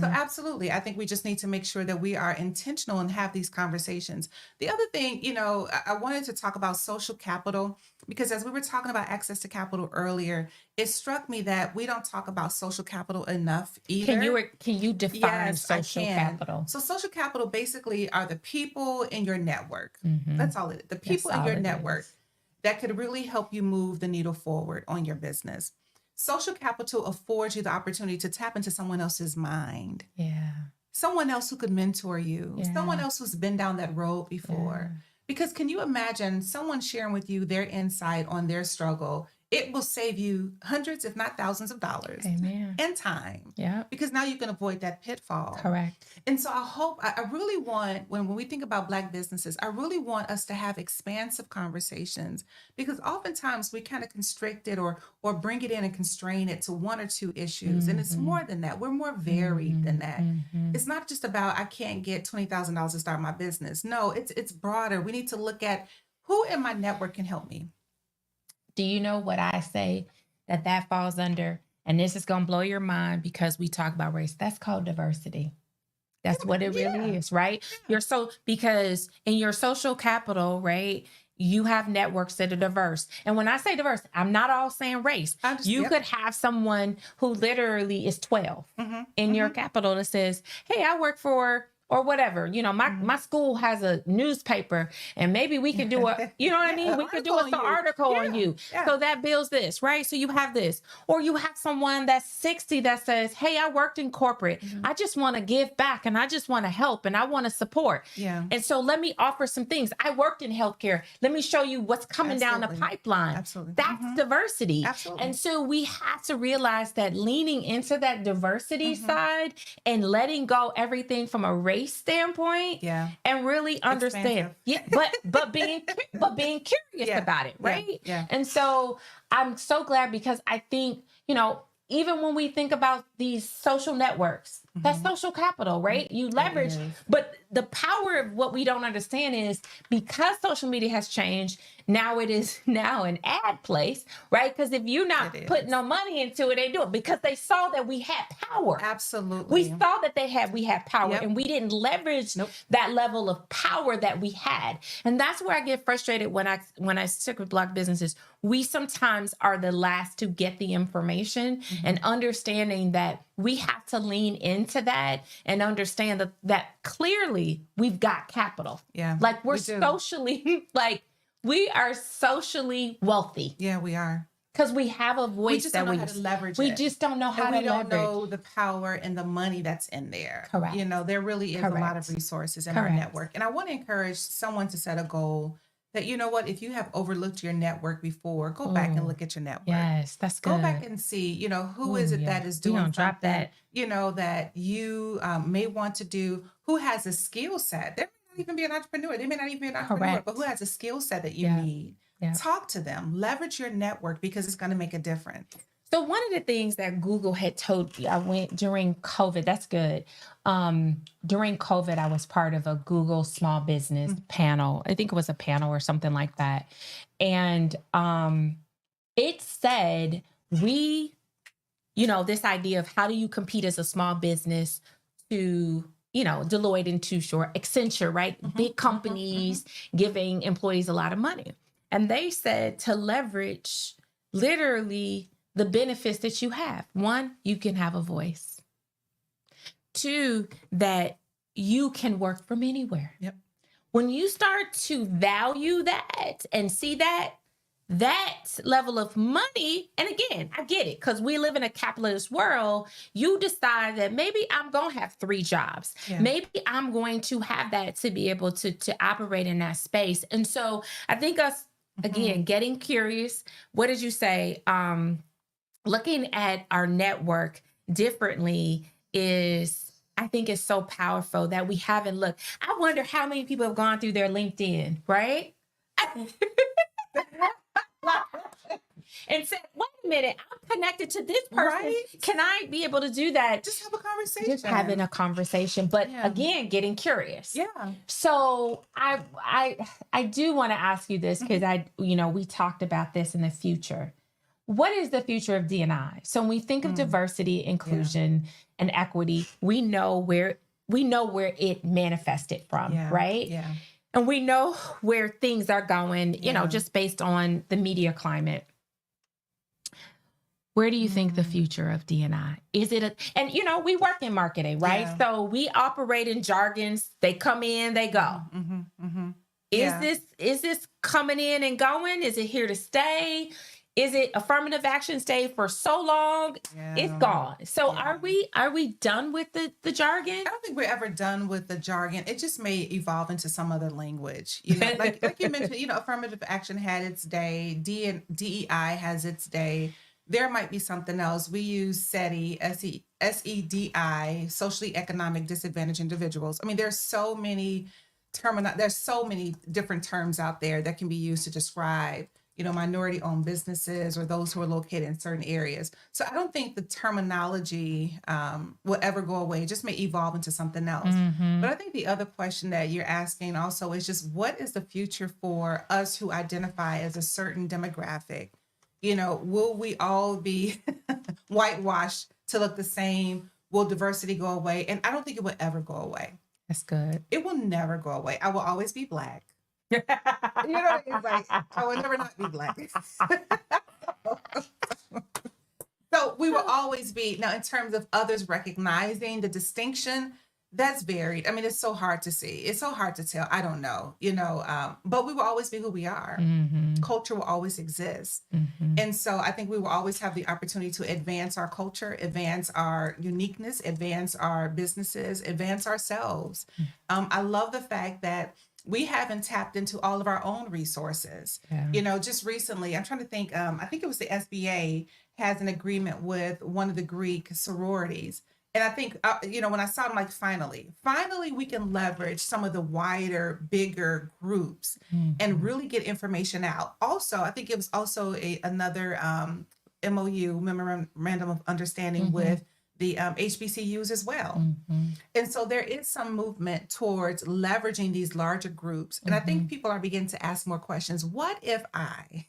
So absolutely, I think we just need to make sure that we are intentional and have these conversations. The other thing, I wanted to talk about social capital, because as we were talking about access to capital earlier, it struck me that we don't talk about social capital enough either. Can you define Yes, I social can. capital? So social capital basically are the people in your network. Mm-hmm. That's all it is. The That's people in all your it network is. that could really help you move the needle forward on your business. Social capital affords you the opportunity to tap into someone else's mind, Yeah. someone else who could mentor you, someone Yeah. else who's been down that road before. Yeah. Because can you imagine someone sharing with you their insight on their struggle? It will save you hundreds, if not thousands of dollars Amen. and time, Yeah. because now you can avoid that pitfall. Correct. And so I really want, when we think about Black businesses, I really want us to have expansive conversations, because oftentimes we kind of constrict it or bring it in and constrain it to one or two issues. And it's more than that. We're more varied than that. It's not just about, I can't get $20,000 to start my business. No, it's broader. We need to look at who in my network can help me. Do you know what I say that falls under? And this is going to blow your mind, because we talk about race. That's called diversity. That's what it really is, right? Because in your social capital, right, you have networks that are diverse. And when I say diverse, I'm not all saying race. You could have someone who literally is 12 in your capital that says, hey, I work for, or whatever, my school has a newspaper, and maybe we could do a, you know what I mean? We could do an article on you. So that builds this, right? So you have this, or you have someone that's 60 that says, hey, I worked in corporate. I just want to give back, and I just want to help, and I want to support. Yeah. And so let me offer some things. I worked in healthcare. Let me show you what's coming down the pipeline. Absolutely. That's diversity. Absolutely. And so we have to realize that leaning into that diversity side and letting go everything from a race standpoint, and really understand, but being curious about it, right? And so I'm so glad, because I think, even when we think about these social networks, that's social capital, right? You leverage, but the power of what we don't understand is, because social media has changed, now it is now an ad place, right? Because if you're not putting no money into it, they do it because they saw that we had power. Absolutely. We saw that we had power, and we didn't leverage that level of power that we had. And that's where I get frustrated when I stick with Black businesses. We sometimes are the last to get the information, and understanding that we have to lean into that and understand that clearly we've got capital. Yeah. Like we're socially, we are socially wealthy. Yeah, we are. Because we have a voice. We just don't know how to leverage it. We just don't know how to leverage. We don't know the power and the money that's in there. Correct. There really is a lot of resources in our network. And I want to encourage someone to set a goal that, you know what, if you have overlooked your network before, go back and look at your network. Yes, that's good. Go back and see, who is it that is doing something, drop that. That you may want to do, who has a skill set. They may not even be an entrepreneur. They may not even be an entrepreneur, but who has a skill set that you need. Yeah. Talk to them, leverage your network, because it's going to make a difference. So one of the things that Google had told me, I went during COVID, that's good. During COVID, I was part of a Google small business panel. I think it was a panel or something like that. And it said, this idea of how do you compete as a small business to, Deloitte and Too Short, Accenture, right? Big companies giving employees a lot of money. And they said to leverage literally the benefits that you have. One, you can have a voice. Two, that you can work from anywhere. Yep. When you start to value that and see that, that level of money, and again, I get it, because we live in a capitalist world. You decide that maybe I'm going to have 3 jobs. Yeah. Maybe I'm going to have that to be able to operate in that space. And so I think us, again, getting curious. What did you say? Looking at our network differently is, I think, is so powerful that we haven't looked. I wonder how many people have gone through their LinkedIn, right? And said, wait a minute, I'm connected to this person. Right? Can I be able to do that? Just have a conversation. Just having a conversation, but Yeah. again, getting curious. Yeah. So I do want to ask you this, because we talked about this in the future. What is the future of D&I? So when we think of diversity, inclusion, and equity, we know where it manifested from, right? Yeah. And we know where things are going, just based on the media climate. Where do you think the future of D&I? Is it and we work in marketing, right? Yeah. So we operate in jargons. They come in, they go. Is this coming in and going? Is it here to stay? Is it affirmative action stay for so long? Yeah. It's gone. So are we done with the jargon? I don't think we're ever done with the jargon. It just may evolve into some other language. Like you mentioned, affirmative action had its day. DEI has its day. There might be something else. We use SEDI, SEDI, socially economic disadvantaged individuals. I mean, there's so many different terms out there that can be used to describe, minority-owned businesses or those who are located in certain areas. So I don't think the terminology will ever go away. It just may evolve into something else. But I think the other question that you're asking also is just, what is the future for us who identify as a certain demographic? Will we all be whitewashed to look the same? Will diversity go away? And I don't think it will ever go away. That's good. It will never go away. I will always be Black. It's like, I will never not be Black. So we will always be. Now, in terms of others recognizing the distinction, that's varied. I mean, it's so hard to see. It's so hard to tell. I don't know, but we will always be who we are. Culture will always exist. And so I think we will always have the opportunity to advance our culture, advance our uniqueness, advance our businesses, advance ourselves. I love the fact that we haven't tapped into all of our own resources. Just recently, I'm trying to think, I think it was the SBA has an agreement with one of the Greek sororities. And I think, when I saw them, like, finally, we can leverage some of the wider, bigger groups and really get information out. Also, I think it was also another MOU, Memorandum of Understanding, with the HBCUs as well. And so there is some movement towards leveraging these larger groups. And I think people are beginning to ask more questions. What if I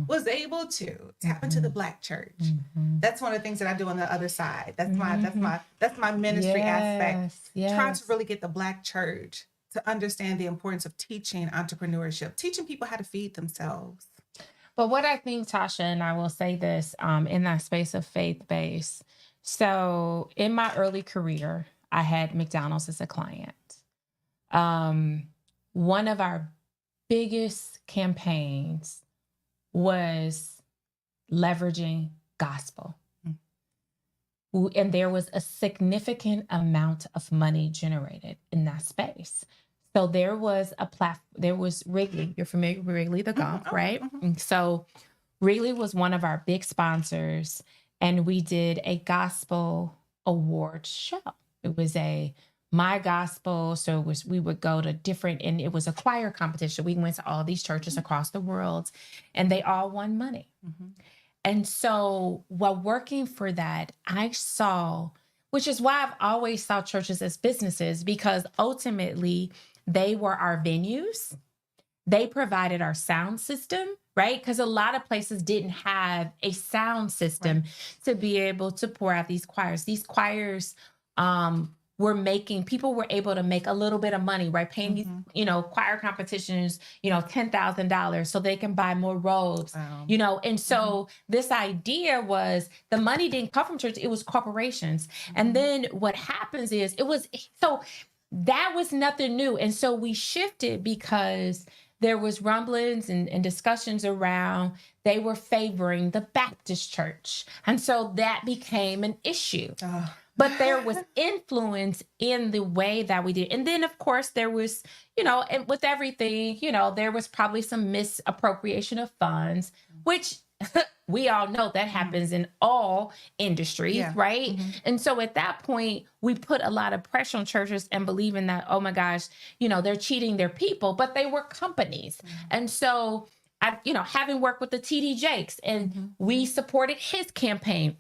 was able to tap into the Black church? That's one of the things that I do on the other side. That's my ministry aspect. Trying to really get the Black church to understand the importance of teaching entrepreneurship, teaching people how to feed themselves. But what I think, Tasha, and I will say this, in that space of faith-based. So in my early career, I had McDonald's as a client. One of our biggest campaigns was leveraging gospel. And there was a significant amount of money generated in that space. So there was there was Wrigley. You're familiar with Wrigley, the golf, right? And so Wrigley was one of our big sponsors, and we did a gospel award show. It was my gospel. So we would go to and it was a choir competition. We went to all these churches across the world, and they all won money. And so while working for that, I saw, which is why I've always saw churches as businesses, because ultimately they were our venues. They provided our sound system, right? Because a lot of places didn't have a sound system to be able to pour out these choirs. These choirs people were able to make a little bit of money, right? Paying these, choir competitions, $10,000 so they can buy more robes, and so this idea was the money didn't come from church, it was corporations. And then what happens is that was nothing new. And so we shifted because there was rumblings and discussions around they were favoring the Baptist church. And so that became an issue. But there was influence in the way that we did. And then, of course, there was, and with everything, there was probably some misappropriation of funds, which we all know that happens in all industries, right? And so at that point, we put a lot of pressure on churches and believing that, oh my gosh, they're cheating their people, but they were companies. And so having worked with the TD Jakes, and we supported his campaign.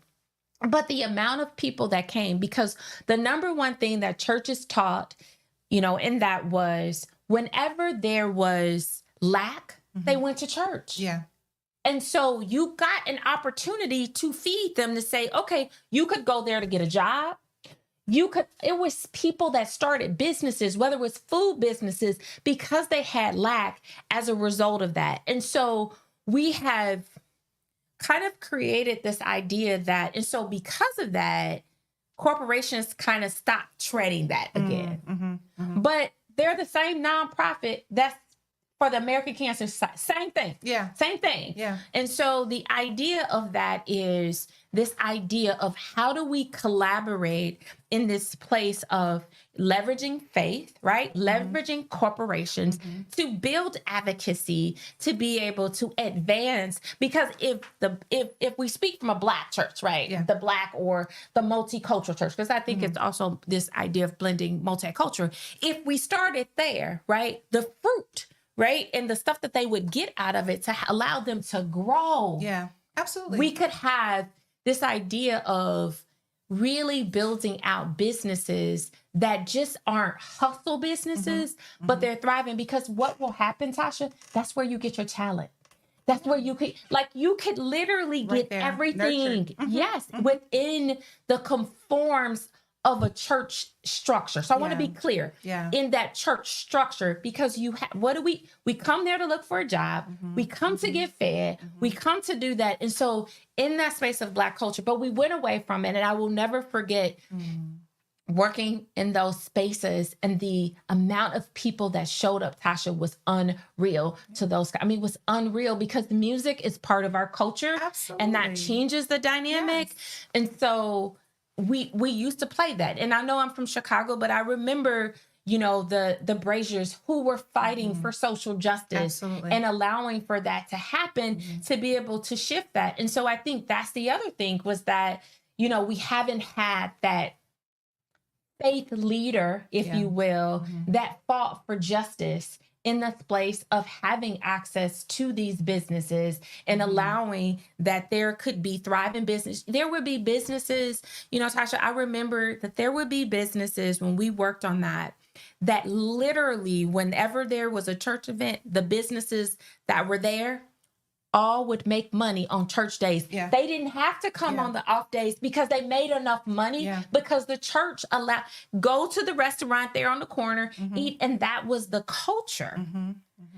But the amount of people that came, because the number one thing that churches taught, in that was whenever there was lack, they went to church. Yeah. And so you got an opportunity to feed them, to say, okay, you could go there to get a job. It was people that started businesses, whether it was food businesses, because they had lack as a result of that. And so we have kind of created this idea that, and so because of that, corporations kind of stopped treading that again. But they're the same nonprofit that's for the American Cancer Society. Same thing. Yeah. Same thing. Yeah. And so the idea of that is this idea of how do we collaborate in this place of leveraging faith, right? Leveraging corporations to build advocacy, to be able to advance. Because if we speak from a Black church, right? The Black or the multicultural church, because I think it's also this idea of blending multicultural. If we started there, right? The fruit, right? And the stuff that they would get out of it to allow them to grow. Yeah, absolutely. We could have this idea of really building out businesses that just aren't hustle businesses, but they're thriving. Because what will happen, Tasha, that's where you get your talent. That's where you could literally get everything. Yes, within the conforms of a church structure. So I want to be clear in that church structure, because we come there to look for a job. We come to get fed. We come to do that. And so in that space of Black culture, but we went away from it. And I will never forget working in those spaces, and the amount of people that showed up, Tasha, was unreal to those. I mean, it was unreal, because the music is part of our culture. Absolutely. And that changes the dynamic. And so we used to play that. And I know I'm from Chicago, but I remember, the Braziers who were fighting for social justice and allowing for that to happen, to be able to shift that. And so I think that's the other thing, was that, we haven't had that faith leader, if you will, that fought for justice in the place of having access to these businesses and allowing that there could be thriving business. There would be businesses, Tasha, I remember that there would be businesses when we worked on that literally, whenever there was a church event, the businesses that were there all would make money on church days. Yeah. They didn't have to come on the off days, because they made enough money because the church go to the restaurant there on the corner, eat, and that was the culture.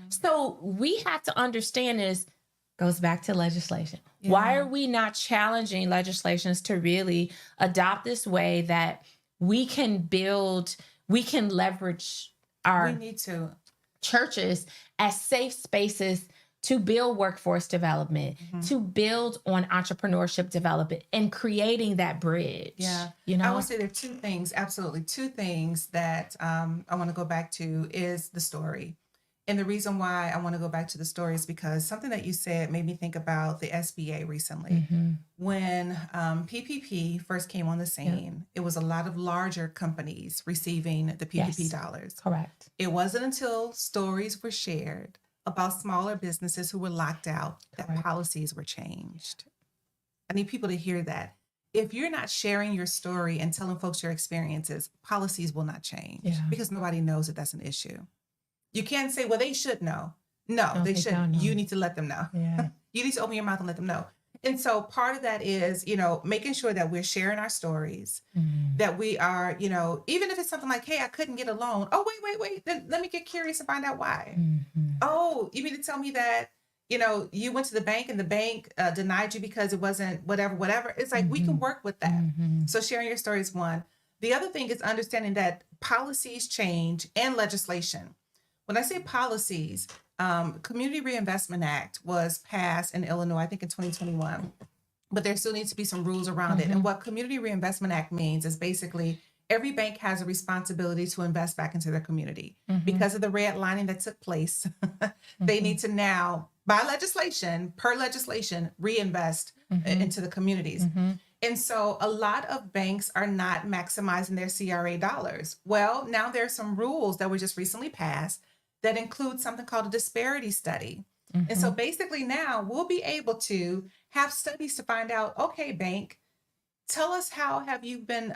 So we have to understand goes back to legislation. Why are we not challenging legislations to really adopt this way that we can leverage our churches as safe spaces to build workforce development, to build on entrepreneurship development, and creating that bridge. Yeah. I would say there are two things that I want to go back to is the story. And the reason why I want to go back to the story is because something that you said made me think about the SBA recently. When PPP first came on the scene, it was a lot of larger companies receiving the PPP dollars. Correct. It wasn't until stories were shared about smaller businesses who were locked out that policies were changed. I need people to hear that. If you're not sharing your story and telling folks your experiences, policies will not change because nobody knows that that's an issue. You can't say, well, they should know. No, they shouldn't. You need to let them know. Yeah. You need to open your mouth and let them know. And so part of that is, making sure that we're sharing our stories, that we are, even if it's something like, hey, I couldn't get a loan. Oh, wait. Then let me get curious and find out why. Oh, you mean to tell me that, you went to the bank and the bank denied you because it wasn't whatever. It's like, we can work with that. So sharing your story is one. The other thing is understanding that policies change and legislation. When I say policies, Community Reinvestment Act was passed in Illinois, I think in 2021, but there still needs to be some rules around it. And what Community Reinvestment Act means is basically every bank has a responsibility to invest back into their community. Because of the redlining that took place, they need to now, by legislation, per legislation, reinvest into the communities. And so a lot of banks are not maximizing their CRA dollars. Well, now there are some rules that were just recently passed that include something called a disparity study. And so basically now we'll be able to have studies to find out, okay, bank, tell us how have you been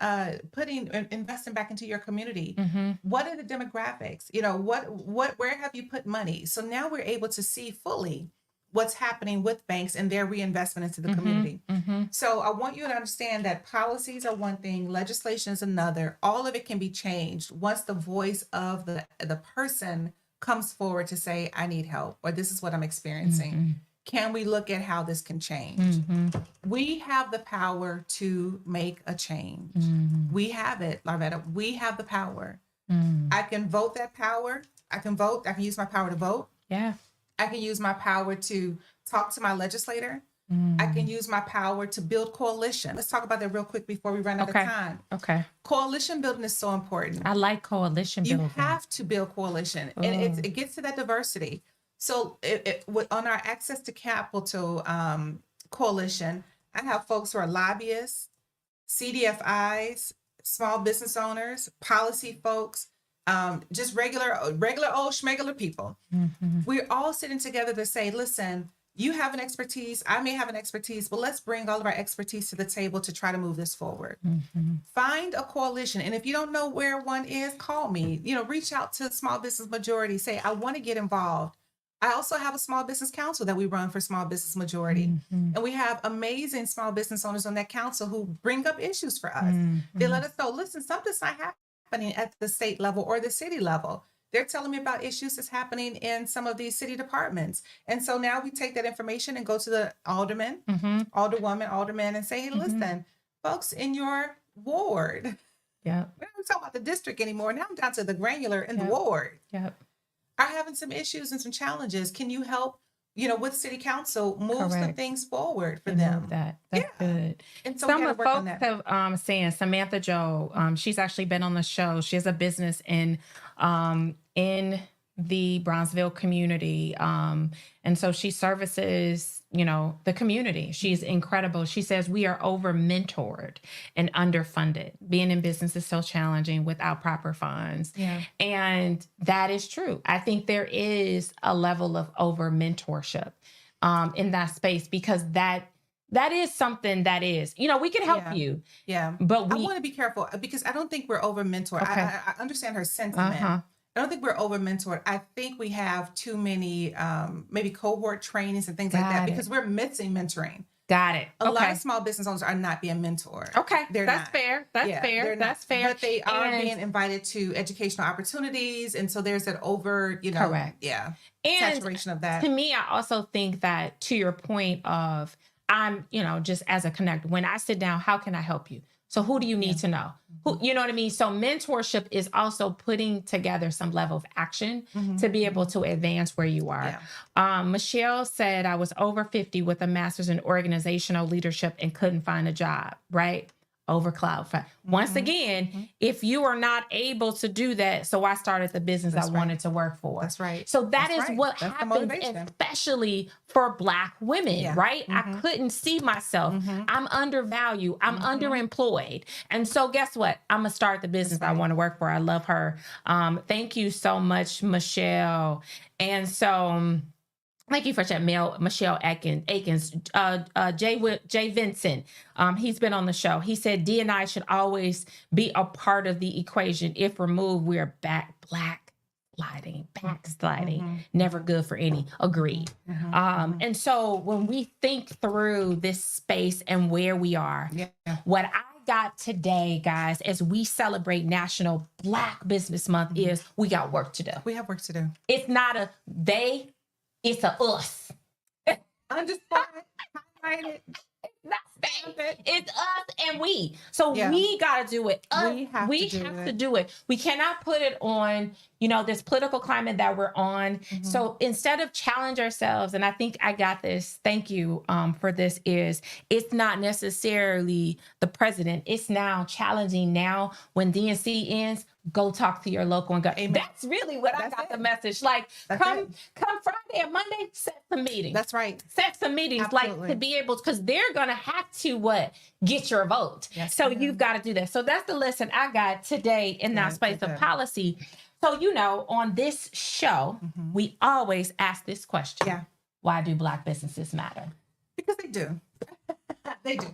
investing back into your community? What are the demographics? You know, where have you put money? So now we're able to see fully what's happening with banks and their reinvestment into the community. So I want you to understand that policies are one thing, legislation is another. All of it can be changed once the voice of the person comes forward to say, I need help, or this is what I'm experiencing. Can we look at how this can change? We have the power to make a change. We have it, Larvetta. We have the power. I can vote that power. I can vote. I can use my power to vote. Yeah. I can use my power to talk to my legislator. I can use my power to build coalition. Let's talk about that real quick before we run out of time. Okay. Coalition building is so important. I like coalition building. You have to build coalition, and it gets to that diversity. So on our Access to Capital coalition, I have folks who are lobbyists, CDFIs, small business owners, policy folks, just regular old schmegular people. We're all sitting together to say, listen, you have an expertise, I may have an expertise, but let's bring all of our expertise to the table to try to move this forward. Find a coalition. And if you don't know where one is, call me. You know, reach out to Small Business Majority. Say, I want to get involved. I also have a small business council that we run for Small Business Majority. And we have amazing small business owners on that council who bring up issues for us. They let us know, listen, something's not happening at the state level or the city level. They're telling me about issues that's happening in some of these city departments. And so now we take that information and go to the alderman, alderman, and say, hey, listen, folks in your ward. Yeah. We're not talking about the district anymore. Now I'm down to the granular in the ward. Yep. Are having some issues and some challenges. Can you help, with city council move some things forward for them? That's good. And so some of folks have saying Samantha Joe, she's actually been on the show. She has a business in the Brownsville community. And so she services, the community. She's incredible. She says we are over mentored and underfunded. Being in business is so challenging without proper funds. Yeah. And that is true. I think there is a level of over mentorship in that space, because that is something that is, we can help you. Yeah. But I want to be careful because I don't think we're over mentored. Okay. I understand her sentiment. I don't think we're over mentored. I think we have too many maybe cohort trainings and things like that because we're missing mentoring. Got it. A lot of small business owners are not being mentored. Okay. That's fair. That's fair. That's fair. But they are being invited to educational opportunities. And so there's that over, correct. Yeah. And saturation of that. To me, I also think that, to your point of, I'm, just as a connect, when I sit down, how can I help you? So who do you need to know? Who, you know what I mean? So mentorship is also putting together some level of action to be able to advance where you are. Yeah. Michelle said, I was over 50 with a master's in organizational leadership and couldn't find a job, right? Over cloud. Once again, if you are not able to do that, so I started the business I wanted to work for. That's right. So that's what happens, especially for Black women, right? I couldn't see myself. I'm undervalued. I'm underemployed. And so guess what? I'm going to start the business I want to work for. I love her. Thank you so much, Michelle. And so thank you for chat, Michelle Akins, Jay Vincent. He's been on the show. He said D&I should always be a part of the equation. If removed, we are backsliding, never good for any. Agreed. And so when we think through this space and where we are, what I got today, guys, as we celebrate National Black Business Month is we got work to do. We have work to do. It's not a they. It's a us. Understand, highlight it. It's not they. It's us and we. So Yeah. we got to do it. We have to do it. We cannot put it on, this political climate that we're on. Mm-hmm. So instead of challenge ourselves, and I think I got this, thank you for this, is it's not necessarily the president. It's now challenging now when DNC ends, go talk to your local and go. Amen. That's really what I got the message. Like, come Friday or Monday, set some meetings. That's right. Set some meetings, Absolutely. like to be able, because they're going to have to get your vote. Yes, so you've got to do that. So that's the lesson I got today in that space of policy. So, on this show, we always ask this question. Yeah. Why do Black businesses matter? Because they do. They do.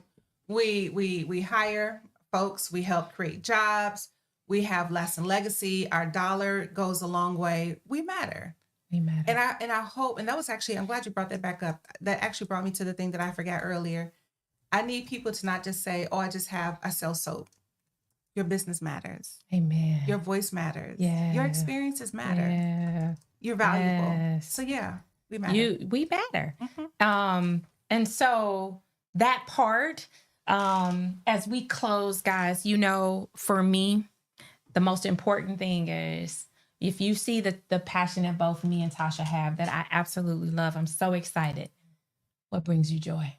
We hire folks. We help create jobs. We have lasting legacy. Our dollar goes a long way. We matter. We matter. And I hope, and that was actually, I'm glad you brought that back up. That actually brought me to the thing that I forgot earlier. I need people to not just say, oh, I sell soap. Your business matters. Amen. Your voice matters. Yeah. Your experiences matter. Yeah. You're valuable. Yes. So yeah, we matter. We matter. And so that part, as we close, guys, for me, the most important thing is if you see the passion that both me and Tasha have that I absolutely love, I'm so excited. What brings you joy?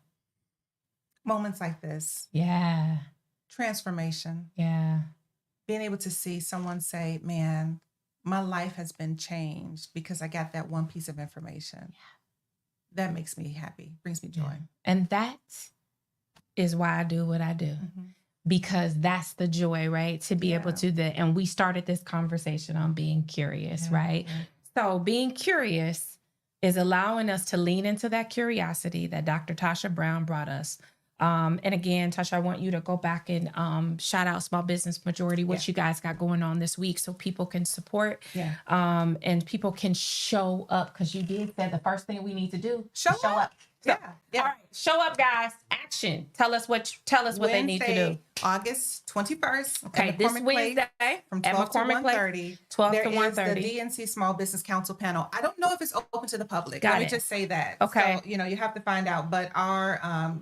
Moments like this. Yeah. Transformation. Yeah. Being able to see someone say, man, my life has been changed because I got that one piece of information. Yeah. That makes me happy, brings me joy. Yeah. And that is why I do what I do. Because that's the joy, right? To be able to and we started this conversation on being curious, right? So being curious is allowing us to lean into that curiosity that Dr. Tasha Brown brought us. And again, Tasha, I want you to go back and shout out Small Business Majority, what you guys got going on this week so people can support and people can show up, because you did say the first thing we need to do, show up. So, all right, show up, guys. Action. Tell us what they need to do. August 21st. Okay, this Wednesday from 12 to 1:30. 12 there to 1:30. There is the DNC Small Business Council panel. I don't know if it's open to the public. Let me just say that. Okay. So, you have to find out. But our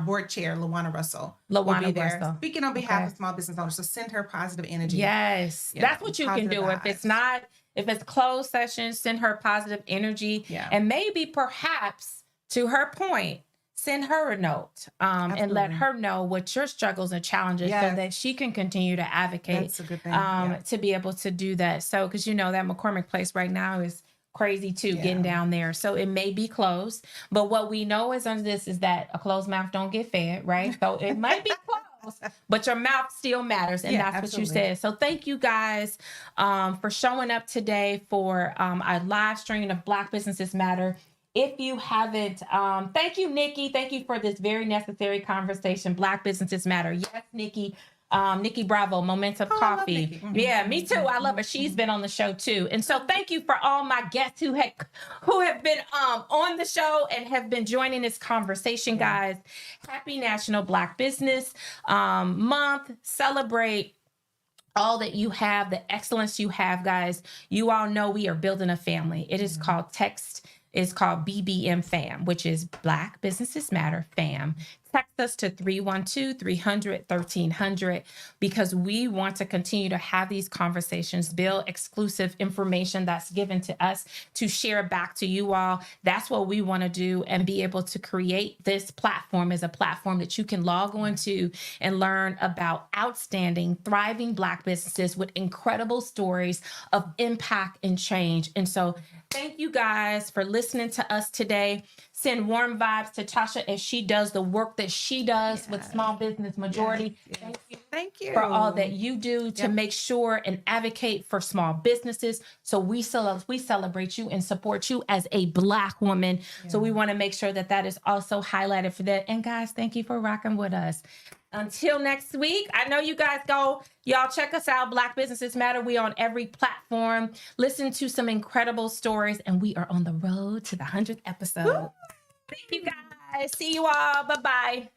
board chair, LaWanna Russell, will be there speaking on behalf of small business owners. So send her positive energy. Yes, that's what you can do. Vibes. If it's closed session, send her positive energy. Yeah. And maybe perhaps, to her point, send her a note and let her know what your struggles and challenges so that she can continue to advocate. That's a good thing. To be able to do that. So, because that McCormick Place right now is crazy too, getting down there. So it may be closed, but what we know is under this is that a closed mouth don't get fed, right? So it might be closed, but your mouth still matters. And that's what you said. So thank you guys for showing up today for our live stream of Black Businesses Matter. If you haven't, thank you, Nikki. Thank you for this very necessary conversation. Black Businesses Matter. Yes, Nikki. Nikki Bravo, Momentum Coffee. Yeah, me too. I love her. She's been on the show too. And so thank you for all my guests who have been on the show and have been joining this conversation, guys. Happy National Black Business Month. Celebrate all that you have, the excellence you have, guys. You all know we are building a family. It is called It's called BBM Fam, which is Black Businesses Matter Fam. Text us to 312-300-1300 because we want to continue to have these conversations, build exclusive information that's given to us to share back to you all. That's what we want to do, and be able to create this platform as a platform that you can log on to and learn about outstanding, thriving Black businesses with incredible stories of impact and change. And so thank you guys for listening to us today. Send warm vibes to Tasha as she does the work that she does with Small Business Majority. Thank you for all that you do to make sure and advocate for small businesses. So we celebrate you and support you as a Black woman. So we want to make sure that is also highlighted for that. And guys, thank you for rocking with us. Until next week, I know you guys y'all check us out. Black Businesses Matter. We on every platform. Listen to some incredible stories, and we are on the road to the 100th episode. Thank you guys. See you all. Bye-bye.